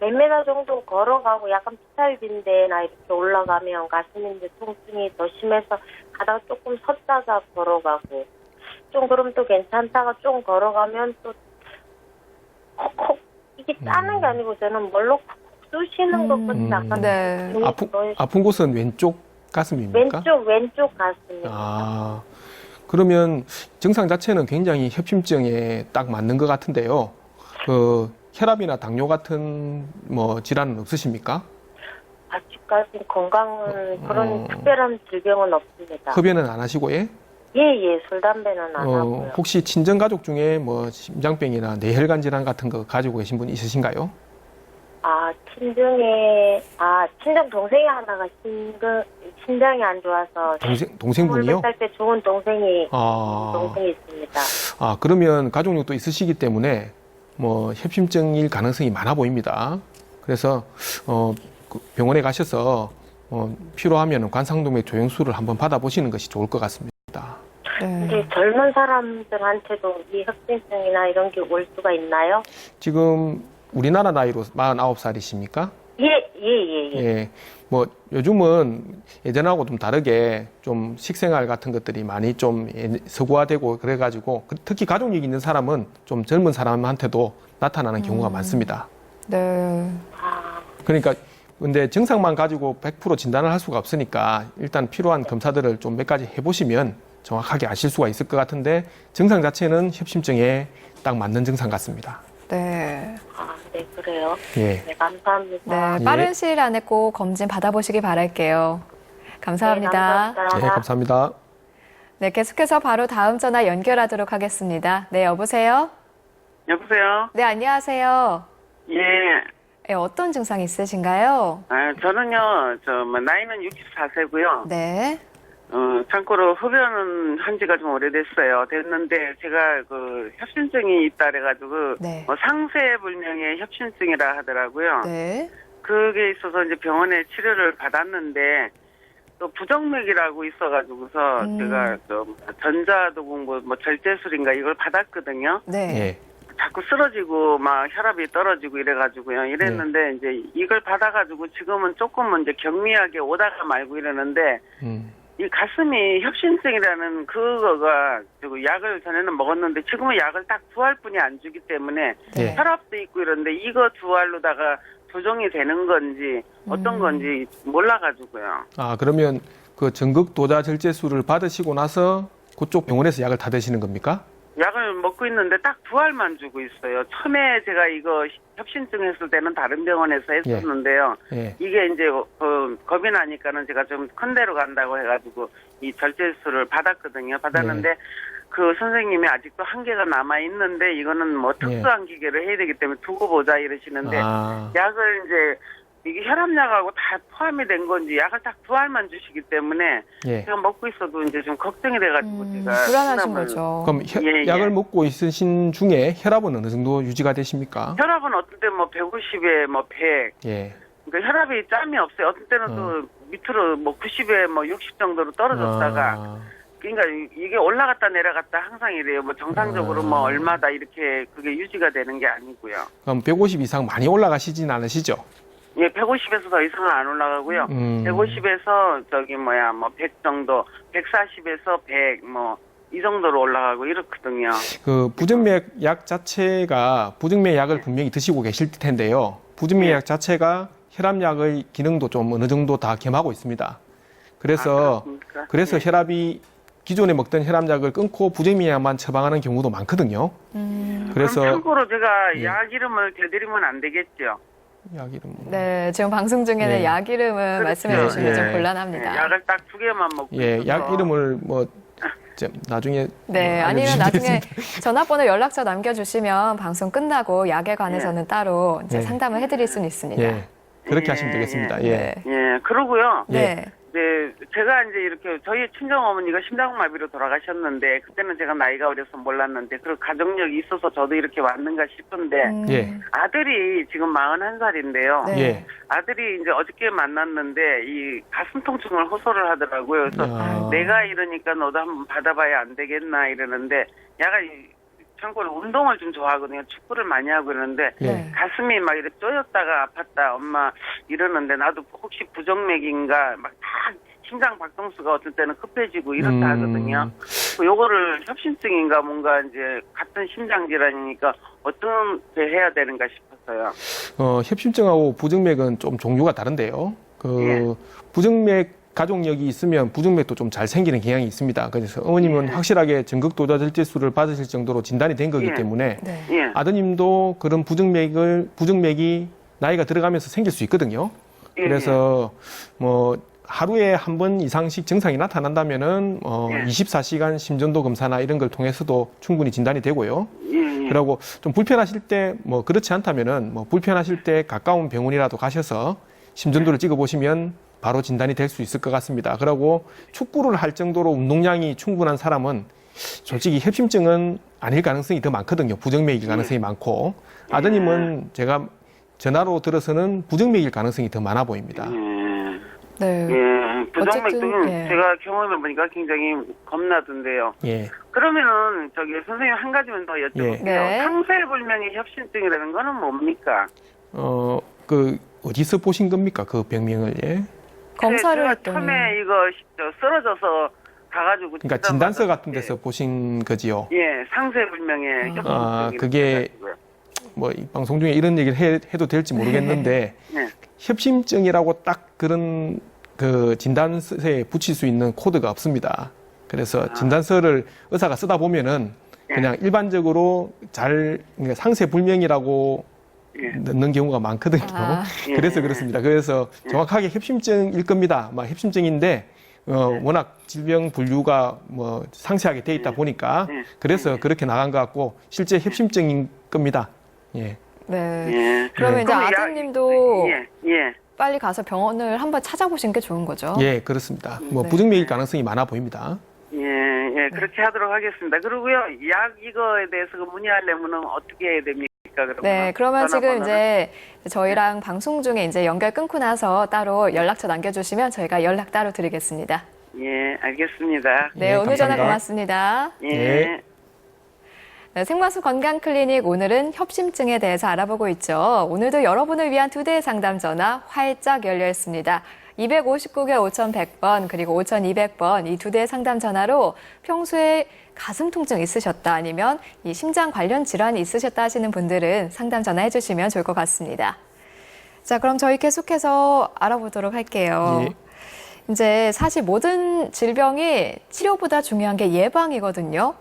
몇 미터 정도 걸어가고 약간 피살빈데나 이렇게 올라가면 가슴에 이제 통증이 더 심해서 가다가 조금 섰다가 걸어가고 좀 그럼 또 괜찮다가 좀 걸어가면 또 콕콕 이게 짜는 게 아니고 저는 뭘로 콕콕 쑤시는 것 같이 약간 네. 아픈 곳은 왼쪽 가슴입니까? 왼쪽 가슴입니다. 아, 그러면 증상 자체는 굉장히 협심증에 딱 맞는 것 같은데요. 그 혈압이나 당뇨 같은 뭐 질환은 없으십니까? 아직까지 건강은 그런 특별한 질병은 없습니다. 흡연은 안 하시고 예? 예, 술 담배는 안 하고요. 혹시 친정 가족 중에 뭐 심장병이나 뇌혈관 질환 같은 거 가지고 계신 분 있으신가요? 아, 친정 동생이 하나가 심장이 안 좋아서 동생분이요? 살때 좋은 동생이 아, 있습니다. 그러면 가족력도 있으시기 때문에 뭐 협심증일 가능성이 많아 보입니다. 그래서 그 병원에 가셔서 필요하면 관상동맥 조영술을 한번 받아보시는 것이 좋을 것 같습니다. 근데 젊은 사람들한테도 이 협심증이나 이런 게 올 수가 있나요? 지금 우리나라 나이로 49살이십니까? 예. 뭐 요즘은 예전하고 좀 다르게 좀 식생활 같은 것들이 많이 좀 서구화되고 그래가지고 특히 가족력 있는 사람은 좀 젊은 사람한테도 나타나는 경우가 많습니다. 네. 그러니까 근데 증상만 가지고 100% 진단을 할 수가 없으니까 일단 필요한 검사들을 좀 몇 가지 해보시면 정확하게 아실 수가 있을 것 같은데 증상 자체는 협심증에 딱 맞는 증상 같습니다. 네. 네, 그래요. 예. 네, 감사합니다. 네, 빠른 시일 안에 꼭 검진 받아보시기 바랄게요. 감사합니다. 네, 감사합니다. 네, 감사합니다. 네, 계속해서 바로 다음 전화 연결하도록 하겠습니다. 네, 여보세요? 여보세요? 네, 안녕하세요. 예. 네, 어떤 증상 있으신가요? 저는요, 나이는 64세고요. 네. 참고로 흡연은 한 지가 좀 오래됐어요. 됐는데, 제가 협심증이 있다 그래가지고, 네. 상세불명의 협심증이라 하더라고요. 네. 그게 있어서 이제 병원에 치료를 받았는데, 또 부정맥이라고 있어가지고서, 제가 전자도공 절제술인가 이걸 받았거든요. 네. 예. 자꾸 쓰러지고 막 혈압이 떨어지고 이래가지고요. 이랬는데 이제 이걸 받아가지고 지금은 조금은 이제 경미하게 오다가 말고 이러는데 이 가슴이 협심증이라는 그거가 약을 전에는 먹었는데 지금은 약을 딱 두 알뿐이 안 주기 때문에 네. 혈압도 있고 이런데 이거 두 알로다가 조정이 되는 건지 어떤 건지 몰라가지고요. 그러면 그 전극 도자 절제술을 받으시고 나서 그쪽 병원에서 약을 다 드시는 겁니까? 약을 먹고 있는데 딱 두 알만 주고 있어요. 처음에 제가 이거 협심증 했을 때는 다른 병원에서 했었는데요. 예. 이게 이제 겁이 나니까는 제가 좀 큰 데로 간다고 해가지고 이 절제술을 받았거든요. 받았는데 그 선생님이 아직도 한계가 남아 있는데 이거는 뭐 특수한 기계를 해야 되기 때문에 두고 보자 이러시는데 약을 이제 이게 혈압약하고 다 포함이 된 건지 약을 딱 두 알만 주시기 때문에 제가 먹고 있어도 이제 좀 걱정이 돼가지고 제가 불안하신 거죠. 그럼 약을 먹고 있으신 중에 혈압은 어느 정도 유지가 되십니까? 혈압은 어떤 때는 뭐 150에 뭐 100. 예. 그러니까 혈압이 짬이 없어요. 어떤 때는 또 밑으로 뭐 90에 뭐 60 정도로 떨어졌다가 그러니까 이게 올라갔다 내려갔다 항상 이래요. 뭐 정상적으로 뭐 얼마다 이렇게 그게 유지가 되는 게 아니고요. 그럼 150 이상 많이 올라가시진 않으시죠? 예, 150에서 더 이상은 안 올라가고요. 150에서 100 정도, 140에서 100 이 정도로 올라가고 이렇거든요. 그 부정맥 약 자체가 부정맥 약을 분명히 드시고 계실 텐데요. 부정맥 약 자체가 혈압약의 기능도 좀 어느 정도 다 겸하고 있습니다. 그래서 혈압이 기존에 먹던 혈압약을 끊고 부정맥 약만 처방하는 경우도 많거든요. 그래서 그럼 참고로 제가 약 이름을 대드리면 안 되겠죠? 약 이름. 네, 지금 방송 중에는 약 이름은 말씀해 주시면 좀 곤란합니다. 약을 딱 두 개만 먹고 약 이름을 나중에 네, 아니면 나중에 전화번호 연락처 남겨주시면 방송 끝나고 약에 관해서는 따로 이제 상담을 해드릴 수는 있습니다. 그렇게 하시면 되겠습니다. 예. 그러고요. 네. 네, 제가 이제 이렇게 저희 친정 어머니가 심장마비로 돌아가셨는데 그때는 제가 나이가 어려서 몰랐는데 그 가족력이 있어서 저도 이렇게 왔는가 싶은데 아들이 지금 41살인데요. 네. 아들이 이제 어저께 만났는데 이 가슴 통증을 호소를 하더라고요. 그래서 내가 이러니까 너도 한번 받아봐야 안 되겠나 이러는데 약간 참고로 운동을 좀 좋아하거든요. 축구를 많이 하고 이러는데 가슴이 막 이렇게 쪼였다가 아팠다 엄마 이러는데 나도 혹시 부정맥인가 막 다 심장 박동수가 어떨 때는 급해지고 이렇다 하거든요. 요거를 협심증인가 뭔가 이제 같은 심장 질환이니까 어떻게 해야 되는가 싶었어요. 협심증하고 부정맥은 좀 종류가 다른데요. 부정맥 가족력이 있으면 부정맥도 좀 잘 생기는 경향이 있습니다. 그래서 어머님은 확실하게 전극 도자 절제술을 받으실 정도로 진단이 된 거기 때문에 아드님도 그런 부정맥이 나이가 들어가면서 생길 수 있거든요. 그래서 뭐 하루에 한 번 이상씩 증상이 나타난다면은 24시간 심전도 검사나 이런 걸 통해서도 충분히 진단이 되고요. 그리고 좀 불편하실 때 뭐 그렇지 않다면은 뭐 불편하실 때 가까운 병원이라도 가셔서 심전도를 찍어보시면 바로 진단이 될 수 있을 것 같습니다. 그리고 축구를 할 정도로 운동량이 충분한 사람은 솔직히 협심증은 아닐 가능성이 더 많거든요. 부정맥일 가능성이 많고 아드님은 제가 전화로 들어서는 부정맥일 가능성이 더 많아 보입니다. 네. 예, 부정맥증은 어쨌든, 예. 제가 경험해보니까 굉장히 겁나던데요. 예, 그러면은 저기 선생님 한 가지만 더 여쭤볼게요. 네. 상세불명의 협심증이라는 거는 뭡니까? 그 어디서 보신 겁니까? 그 병명을 예. 검사를 제가 했더니. 처음에 이거 쓰러져서 가가지고 그러니까 진단서 같은 데서 보신 거지요. 예, 상세불명의 협심증. 그게 뭐 이 방송 중에 이런 얘기를 해도 될지 모르겠는데 네. 협심증이라고 딱 그런 그 진단서에 붙일 수 있는 코드가 없습니다. 그래서 진단서를 의사가 쓰다 보면은 그냥 일반적으로 그러니까 상세불명이라고 넣는 경우가 많거든요. 그래서 그렇습니다. 그래서 정확하게 협심증일 겁니다. 막 협심증인데 워낙 질병 분류가 뭐 상세하게 돼 있다 보니까 그래서 그렇게 나간 것 같고 실제 협심증인 겁니다. 예. 네. 예. 그러면 이제 그럼 아드님도 예. 빨리 가서 병원을 한번 찾아보신 게 좋은 거죠. 예, 그렇습니다. 뭐 네. 부정맥일 가능성이 많아 보입니다. 예, 그렇게 하도록 하겠습니다. 그리고요, 약 이거에 대해서 문의하려면 어떻게 해야 됩니까? 네, 그러면 지금 전화번호는? 이제 저희랑 방송 중에 이제 연결 끊고 나서 따로 연락처 남겨주시면 저희가 연락 따로 드리겠습니다. 예, 알겠습니다. 네, 예, 오늘 전화 감사합니다. 고맙습니다. 예. 네. 네, 생방송 건강클리닉 오늘은 협심증에 대해서 알아보고 있죠. 오늘도 여러분을 위한 2대 상담 전화 활짝 열려 있습니다. 259개 5100번 그리고 5200번 이 2대 상담 전화로 평소에 가슴 통증 있으셨다 아니면 이 심장 관련 질환이 있으셨다 하시는 분들은 상담 전화해 주시면 좋을 것 같습니다. 자, 그럼 저희 계속해서 알아보도록 할게요. 예. 이제 사실 모든 질병이 치료보다 중요한 게 예방이거든요.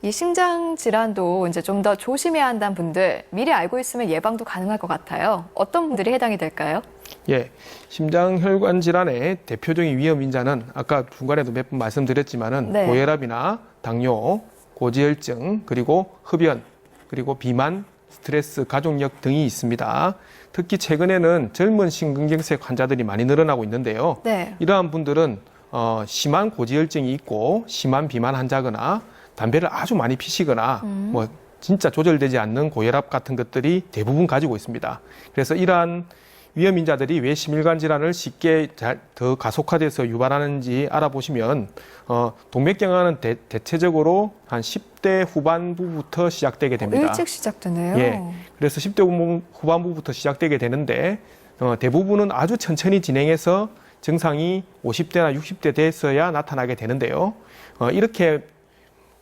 이 심장 질환도 이제 좀 더 조심해야 한다는 분들 미리 알고 있으면 예방도 가능할 것 같아요. 어떤 분들이 해당이 될까요? 예, 심장혈관 질환의 대표적인 위험 인자는 아까 중간에도 몇 번 말씀드렸지만은 네. 고혈압이나 당뇨, 고지혈증, 그리고 흡연, 그리고 비만, 스트레스, 가족력 등이 있습니다. 특히 최근에는 젊은 심근경색 환자들이 많이 늘어나고 있는데요. 네. 이러한 분들은 심한 고지혈증이 있고 심한 비만 환자거나 담배를 아주 많이 피시거나 뭐 진짜 조절되지 않는 고혈압 같은 것들이 대부분 가지고 있습니다. 그래서 이러한 위험인자들이 왜 심혈관 질환을 쉽게 더 가속화돼서 유발하는지 알아보시면 동맥경화는 대체적으로 한 10대 후반부부터 시작되게 됩니다. 일찍 시작되네요. 예, 그래서 10대 후반부부터 시작되게 되는데 대부분은 아주 천천히 진행해서 증상이 50대나 60대 돼서야 나타나게 되는데요. 이렇게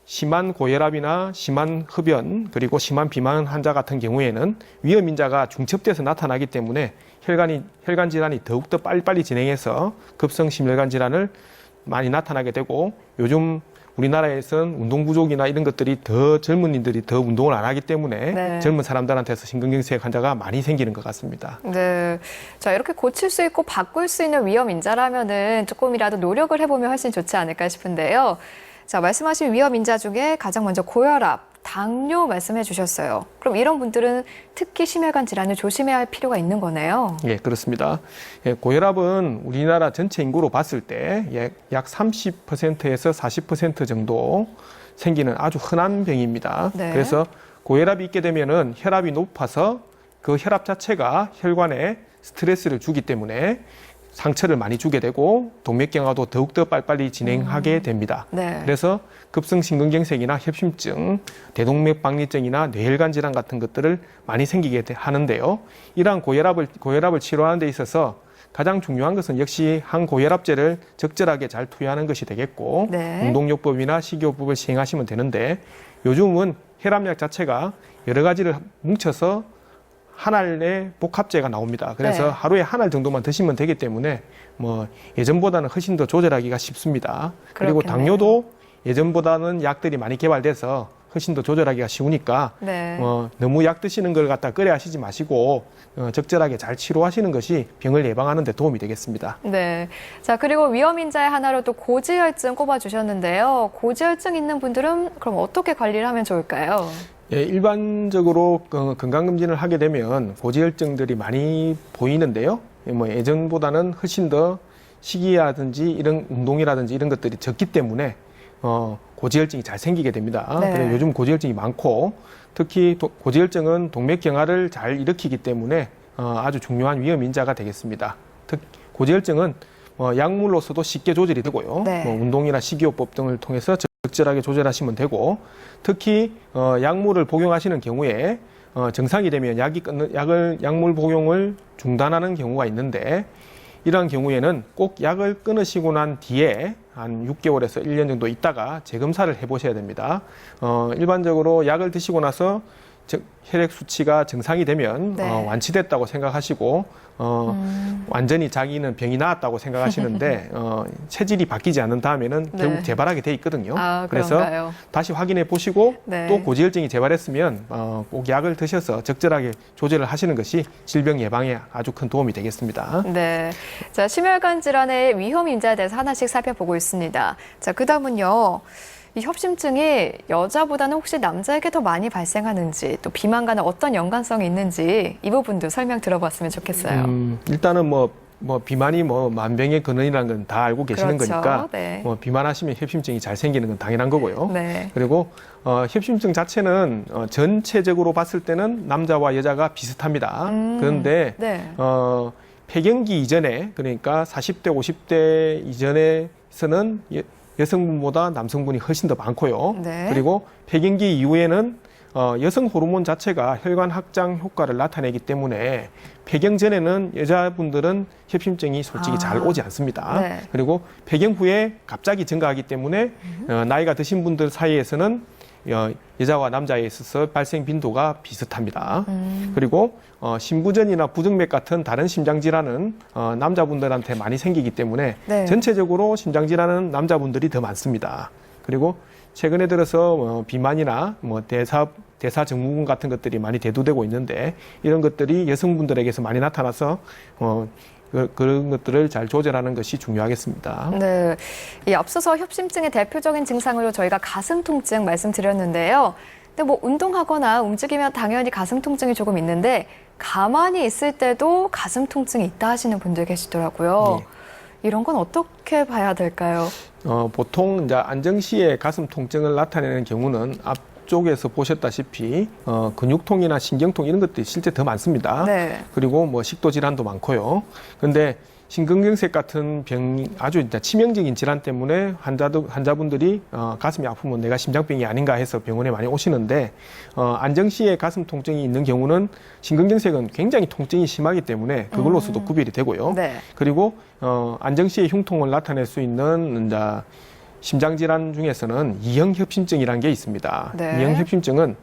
심한 고혈압이나 심한 흡연 그리고 심한 비만 환자 같은 경우에는 위험인자가 중첩돼서 나타나기 때문에 혈관 질환이 더욱더 빨리빨리 진행해서 급성 심혈관 질환을 많이 나타나게 되고 요즘 우리나라에서는 운동 부족이나 이런 것들이 더 젊은이들이 더 운동을 안 하기 때문에 네. 젊은 사람들한테서 심근경색 환자가 많이 생기는 것 같습니다. 네. 자, 이렇게 고칠 수 있고 바꿀 수 있는 위험 인자라면은 조금이라도 노력을 해보면 훨씬 좋지 않을까 싶은데요. 자, 말씀하신 위험 인자 중에 가장 먼저 고혈압, 당뇨 말씀해 주셨어요. 그럼 이런 분들은 특히 심혈관 질환을 조심해야 할 필요가 있는 거네요. 예, 그렇습니다. 예, 고혈압은 우리나라 전체 인구로 봤을 때 약 30%에서 40% 정도 생기는 아주 흔한 병입니다. 네. 그래서 고혈압이 있게 되면은 혈압이 높아서 그 혈압 자체가 혈관에 스트레스를 주기 때문에 상처를 많이 주게 되고 동맥경화도 더욱더 빨리빨리 진행하게 됩니다. 네. 그래서 급성심근경색이나 협심증, 대동맥박리증이나 뇌혈관 질환 같은 것들을 많이 생기게 하는데요. 이러한 고혈압을 치료하는 데 있어서 가장 중요한 것은 역시 항고혈압제를 적절하게 잘 투여하는 것이 되겠고 네. 운동요법이나 식이요법을 시행하시면 되는데 요즘은 혈압약 자체가 여러 가지를 뭉쳐서 한 알의 복합제가 나옵니다. 그래서 네. 하루에 한 알 정도만 드시면 되기 때문에 뭐 예전보다는 훨씬 더 조절하기가 쉽습니다. 그리고 그렇겠네요. 당뇨도 예전보다는 약들이 많이 개발돼서 훨씬 더 조절하기가 쉬우니까 네. 너무 약 드시는 걸 갖다 꺼려 하시지 마시고 적절하게 잘 치료하시는 것이 병을 예방하는 데 도움이 되겠습니다. 네. 자, 그리고 위험 인자의 하나로 또 고지혈증 꼽아주셨는데요. 고지혈증 있는 분들은 그럼 어떻게 관리를 하면 좋을까요? 예, 일반적으로 건강검진을 하게 되면 고지혈증들이 많이 보이는데요. 뭐 예전보다는 훨씬 더 식이라든지 이런 운동이라든지 이런 것들이 적기 때문에 고지혈증이 잘 생기게 됩니다. 네. 그래서 요즘 고지혈증이 많고 특히 고지혈증은 동맥경화를 잘 일으키기 때문에 아주 중요한 위험 인자가 되겠습니다. 고지혈증은 약물로서도 쉽게 조절이 되고요. 네. 뭐 운동이나 식이요법 등을 통해서 적절하게 조절하시면 되고 특히 약물을 복용하시는 경우에 정상이 되면 약물 복용을 중단하는 경우가 있는데 이러한 경우에는 꼭 약을 끊으시고 난 뒤에 한 6개월에서 1년 정도 있다가 재검사를 해보셔야 됩니다. 일반적으로 약을 드시고 나서 혈액 수치가 정상이 되면 네. 완치됐다고 생각하시고 완전히 자기는 병이 나았다고 생각하시는데 체질이 바뀌지 않는 다음에는 네. 결국 재발하게 돼 있거든요. 아, 그래서 그런가요? 다시 확인해 보시고 네. 또 고지혈증이 재발했으면 꼭 약을 드셔서 적절하게 조절을 하시는 것이 질병 예방에 아주 큰 도움이 되겠습니다. 네. 자, 심혈관 질환의 위험 인자에 대해서 하나씩 살펴보고 있습니다. 자, 그다음은요. 이 협심증이 여자보다는 혹시 남자에게 더 많이 발생하는지 또 비만과는 어떤 연관성이 있는지 이 부분도 설명 들어봤으면 좋겠어요. 일단은 뭐 비만이 만병의 근원이라는 건 다 알고 계시는 그렇죠. 거니까 네. 비만하시면 협심증이 잘 생기는 건 당연한 거고요. 네. 그리고 협심증 자체는 전체적으로 봤을 때는 남자와 여자가 비슷합니다. 그런데 네. 폐경기 이전에 그러니까 40대, 50대 이전에서는 여성분보다 남성분이 훨씬 더 많고요. 네. 그리고 폐경기 이후에는 여성 호르몬 자체가 혈관 확장 효과를 나타내기 때문에 폐경 전에는 여자분들은 협심증이 솔직히 잘 오지 않습니다. 네. 그리고 폐경 후에 갑자기 증가하기 때문에 나이가 드신 분들 사이에서는 여자와 남자에 있어서 발생 빈도가 비슷합니다. 그리고 심부전이나 부정맥 같은 다른 심장 질환은 남자분들한테 많이 생기기 때문에 네. 전체적으로 심장 질환은 남자분들이 더 많습니다. 그리고 최근에 들어서 비만이나 대사 증후군 같은 것들이 많이 대두되고 있는데 이런 것들이 여성분들에게서 많이 나타나서 그런 것들을 잘 조절하는 것이 중요하겠습니다. 네. 이 앞서서 협심증의 대표적인 증상으로 저희가 가슴 통증 말씀드렸는데요. 근데 뭐 운동하거나 움직이면 당연히 가슴 통증이 조금 있는데 가만히 있을 때도 가슴 통증이 있다 하시는 분들 계시더라고요. 네. 이런 건 어떻게 봐야 될까요? 보통 이제 안정시에 가슴 통증을 나타내는 경우는 앞쪽에서 보셨다시피 근육통이나 신경통 이런 것들이 실제 더 많습니다. 네. 그리고 뭐 식도 질환도 많고요. 그런데 심근경색 같은 병, 아주 이제 치명적인 질환 때문에 환자분들이 가슴이 아프면 내가 심장병이 아닌가 해서 병원에 많이 오시는데 안정시에 가슴 통증이 있는 경우는 심근경색은 굉장히 통증이 심하기 때문에 그걸로서도 구별이 되고요. 네. 그리고 안정시에 흉통을 나타낼 수 있는 이제 심장 질환 중에서는 이형 협심증이라는 게 있습니다. 네. 이형 협심증은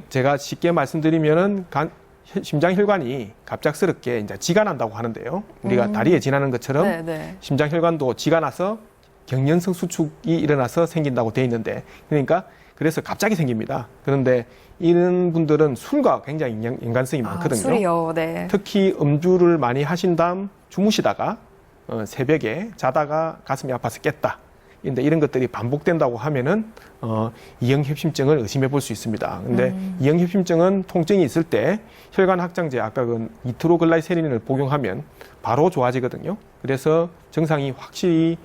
제가 쉽게 말씀드리면은 심장 혈관이 갑작스럽게 이제 쥐가 난다고 하는데요. 우리가 다리에 지나는 것처럼 네, 네. 심장 혈관도 쥐가 나서 경련성 수축이 일어나서 생긴다고 돼 있는데 그러니까 그래서 갑자기 생깁니다. 그런데 이런 분들은 술과 굉장히 연관성이 많거든요. 술이요. 네. 특히 음주를 많이 하신 다음 주무시다가 새벽에 자다가 가슴이 아파서 깼다. 근데 이런 것들이 반복된다고 하면은 이형 협심증을 의심해 볼 수 있습니다. 근데 이형 협심증은 통증이 있을 때 혈관 확장제 아까 그 니트로글라이세린을 복용하면 바로 좋아지거든요. 그래서 증상이 확실히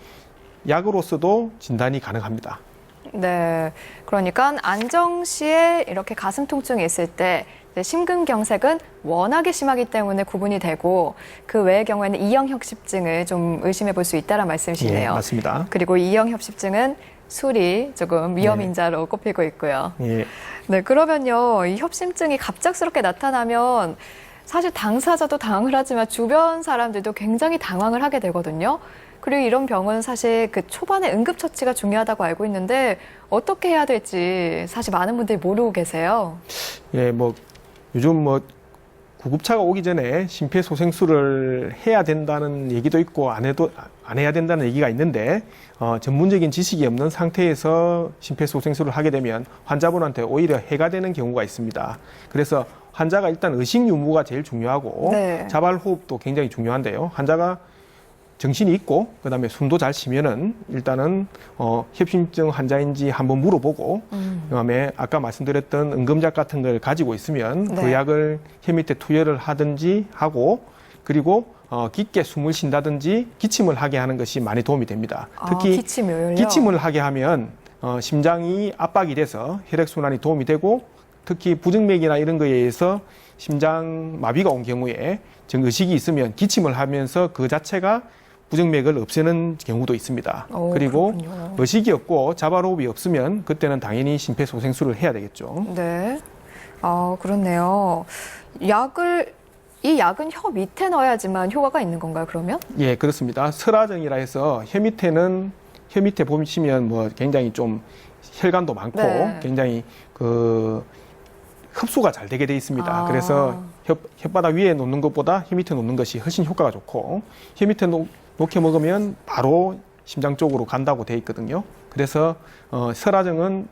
약으로서도 진단이 가능합니다. 네. 그러니까 안정시에 이렇게 가슴 통증이 있을 때 심근경색은 워낙에 심하기 때문에 구분이 되고 그 외의 경우에는 이형 협심증을 좀 의심해 볼 수 있다는 말씀이시네요. 예, 맞습니다. 그리고 이형 협심증은 술이 조금 위험 인자로 꼽히고 있고요. 예. 네, 그러면요. 이 협심증이 갑작스럽게 나타나면 사실 당사자도 당황을 하지만 주변 사람들도 굉장히 당황을 하게 되거든요. 그리고 이런 병은 사실 그 초반에 응급처치가 중요하다고 알고 있는데 어떻게 해야 될지 사실 많은 분들이 모르고 계세요. 예, 요즘 구급차가 오기 전에 심폐소생술을 해야 된다는 얘기도 있고 안 해야 된다는 얘기가 있는데 전문적인 지식이 없는 상태에서 심폐소생술을 하게 되면 환자분한테 오히려 해가 되는 경우가 있습니다. 그래서 환자가 일단 의식 유무가 제일 중요하고 네. 자발호흡도 굉장히 중요한데요. 환자가 정신이 있고 그다음에 숨도 잘 쉬면은 일단은 협심증 환자인지 한번 물어보고 그다음에 아까 말씀드렸던 응급약 같은 걸 가지고 있으면 네. 그 약을 혀 밑에 투여를 하든지 하고 그리고 깊게 숨을 쉰다든지 기침을 하게 하는 것이 많이 도움이 됩니다. 특히 기침을요? 기침을 하게 하면 심장이 압박이 돼서 혈액순환이 도움이 되고 특히 부정맥이나 이런 거에 의해서 심장 마비가 온 경우에 의식이 있으면 기침을 하면서 그 자체가 부정맥을 없애는 경우도 있습니다. 그리고 그렇군요. 의식이 없고 자발호흡이 없으면 그때는 당연히 심폐소생술을 해야 되겠죠. 네. 그렇네요. 이 약은 혀 밑에 넣어야지만 효과가 있는 건가요, 그러면? 예, 그렇습니다. 설화정이라 해서 혀 밑에 보시면 뭐 굉장히 좀 혈관도 많고 네. 굉장히 흡수가 잘 되게 돼 있습니다. 그래서 혓바닥 위에 놓는 것보다 혀 밑에 놓는 것이 훨씬 효과가 좋고 혀 밑에 놓게 먹으면 바로 심장 쪽으로 간다고 돼 있거든요. 그래서 설화정은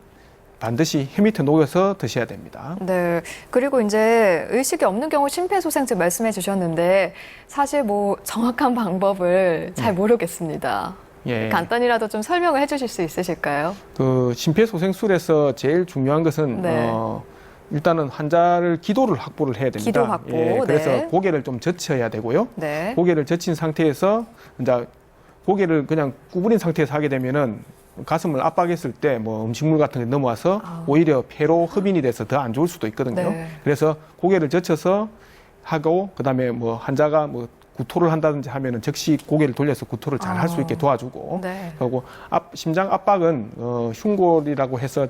반드시 혀 밑에 녹여서 드셔야 됩니다. 네. 그리고 이제 의식이 없는 경우 심폐소생술 말씀해 주셨는데 사실 뭐 정확한 방법을 잘 모르겠습니다. 예. 간단히라도 좀 설명을 해주실 수 있으실까요? 심폐소생술에서 제일 중요한 것은 네. 일단은 환자를 기도를 확보를 해야 됩니다. 기도 확보, 예, 그래서 네. 고개를 좀 젖혀야 되고요. 네. 고개를 젖힌 상태에서 이제 고개를 그냥 구부린 상태에서 하게 되면은 가슴을 압박했을 때 뭐 음식물 같은 게 넘어와서 오히려 폐로 흡인이 돼서 더 안 좋을 수도 있거든요. 네. 그래서 고개를 젖혀서 하고 그다음에 뭐 환자가 뭐 구토를 한다든지 하면은 즉시 고개를 돌려서 구토를 잘 할 수 있게 도와주고 네. 그리고 심장 압박은 흉골이라고 해서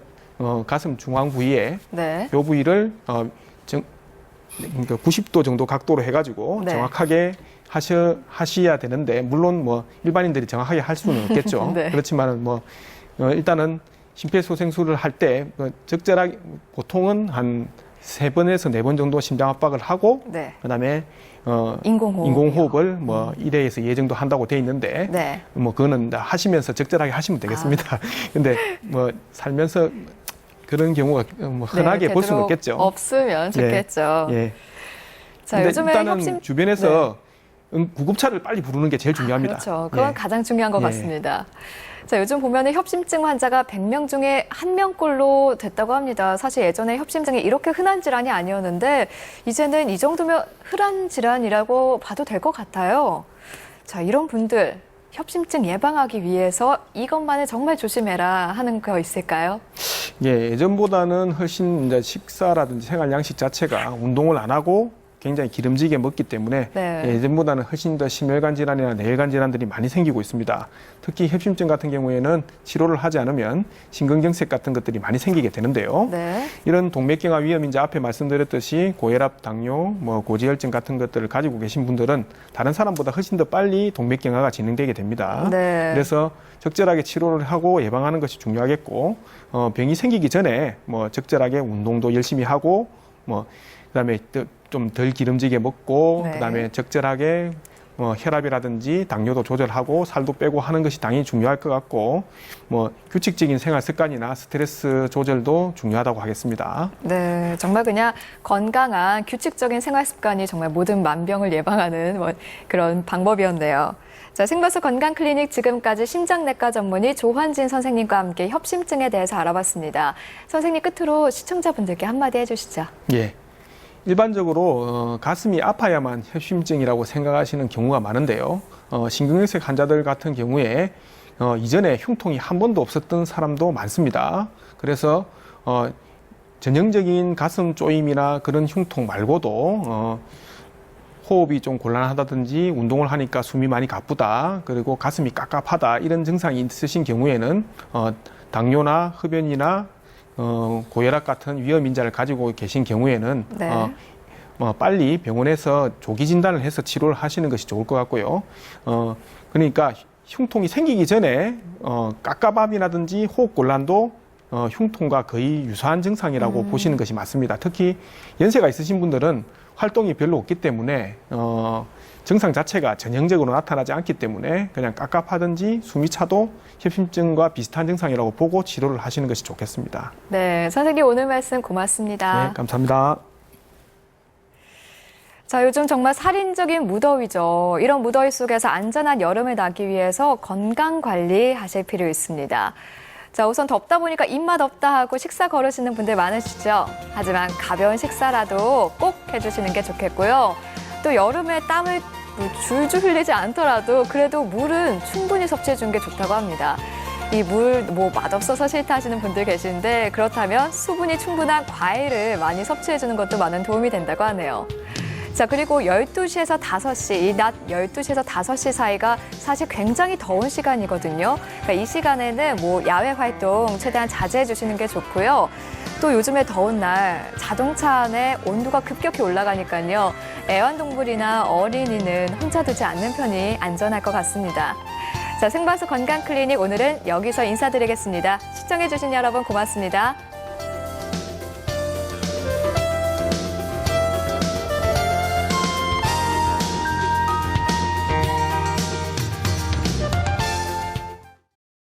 가슴 중앙 부위에 네. 요 부위를 그러니까 90도 정도 각도로 해가지고 네. 정확하게 하셔야 되는데 물론 뭐 일반인들이 정확하게 할 수는 없겠죠. 네. 그렇지만은 뭐 일단은 심폐소생술을 할 때 적절하게 보통은 한 3번에서 4번 정도 심장 압박을 하고 네. 그다음에 인공호흡. 인공호흡을 뭐 1회에서 2회 정도 한다고 돼 있는데 네. 뭐 그거는 하시면서 적절하게 하시면 되겠습니다. 근데 뭐 살면서 그런 경우가 뭐 흔하게 네, 볼 수는 되도록 없겠죠. 없으면 좋겠죠. 예. 자, 근데 요즘에 일단은 협심 주변에서 구급차를 빨리 부르는 게 제일 중요합니다. 그렇죠. 그건 예. 가장 중요한 것 예. 같습니다. 자, 요즘 보면은 협심증 환자가 100명 중에 1명꼴로 됐다고 합니다. 사실 예전에 협심증이 이렇게 흔한 질환이 아니었는데 이제는 이 정도면 흔한 질환이라고 봐도 될 것 같아요. 자, 이런 분들 협심증 예방하기 위해서 이것만은 정말 조심해라 하는 거 있을까요? 예, 예전보다는 훨씬 이제 식사라든지 생활 양식 자체가 운동을 안 하고 굉장히 기름지게 먹기 때문에 네. 예전보다는 훨씬 더 심혈관 질환이나 뇌혈관 질환들이 많이 생기고 있습니다. 특히 협심증 같은 경우에는 치료를 하지 않으면 심근경색 같은 것들이 많이 생기게 되는데요. 네. 이런 동맥경화 위험이 이제 앞에 말씀드렸듯이 고혈압, 당뇨, 뭐 고지혈증 같은 것들을 가지고 계신 분들은 다른 사람보다 훨씬 더 빨리 동맥경화가 진행되게 됩니다. 네. 그래서 적절하게 치료를 하고 예방하는 것이 중요하겠고 병이 생기기 전에 뭐 적절하게 운동도 열심히 하고 뭐 그다음에 좀 덜 기름지게 먹고 네. 그다음에 적절하게 혈압이라든지 당뇨도 조절하고 살도 빼고 하는 것이 당연히 중요할 것 같고 뭐 규칙적인 생활 습관이나 스트레스 조절도 중요하다고 하겠습니다. 네, 정말 그냥 건강한 규칙적인 생활 습관이 정말 모든 만병을 예방하는 그런 방법이었네요. 자, 생방송 건강클리닉 지금까지 심장내과 전문의 조환진 선생님과 함께 협심증에 대해서 알아봤습니다. 선생님 끝으로 시청자분들께 한마디 해주시죠. 예. 일반적으로 가슴이 아파야만 협심증이라고 생각하시는 경우가 많은데요. 심근경색 환자들 같은 경우에 이전에 흉통이 한 번도 없었던 사람도 많습니다. 그래서 전형적인 가슴 쪼임이나 그런 흉통 말고도 호흡이 좀 곤란하다든지 운동을 하니까 숨이 많이 가쁘다, 그리고 가슴이 깝깝하다 이런 증상이 있으신 경우에는 당뇨나 흡연이나 고혈압 같은 위험 인자를 가지고 계신 경우에는 네. 빨리 병원에서 조기 진단을 해서 치료를 하시는 것이 좋을 것 같고요. 그러니까 흉통이 생기기 전에 깝깝함이라든지 호흡 곤란도 흉통과 거의 유사한 증상이라고 보시는 것이 맞습니다. 특히 연세가 있으신 분들은 활동이 별로 없기 때문에 증상 자체가 전형적으로 나타나지 않기 때문에 그냥 깝깝하든지 숨이 차도 협심증과 비슷한 증상이라고 보고 치료를 하시는 것이 좋겠습니다. 네, 선생님 오늘 말씀 고맙습니다. 네, 감사합니다. 자, 요즘 정말 살인적인 무더위죠. 이런 무더위 속에서 안전한 여름을 나기 위해서 건강 관리하실 필요 있습니다. 자, 우선 덥다 보니까 입맛 없다 하고 식사 거르시는 분들 많으시죠? 하지만 가벼운 식사라도 꼭 해주시는 게 좋겠고요. 또 여름에 땀을 줄줄 흘리지 않더라도 그래도 물은 충분히 섭취해 주는 게 좋다고 합니다. 이 물 맛없어서 싫다 하시는 분들 계신데 그렇다면 수분이 충분한 과일을 많이 섭취해 주는 것도 많은 도움이 된다고 하네요. 자, 그리고 12시에서 5시, 이 낮 12시에서 5시 사이가 사실 굉장히 더운 시간이거든요. 그러니까 이 시간에는 야외 활동 최대한 자제해 주시는 게 좋고요. 또 요즘에 더운 날 자동차 안에 온도가 급격히 올라가니까요. 애완동물이나 어린이는 혼자 두지 않는 편이 안전할 것 같습니다. 자, 생방송 건강클리닉 오늘은 여기서 인사드리겠습니다. 시청해 주신 여러분 고맙습니다.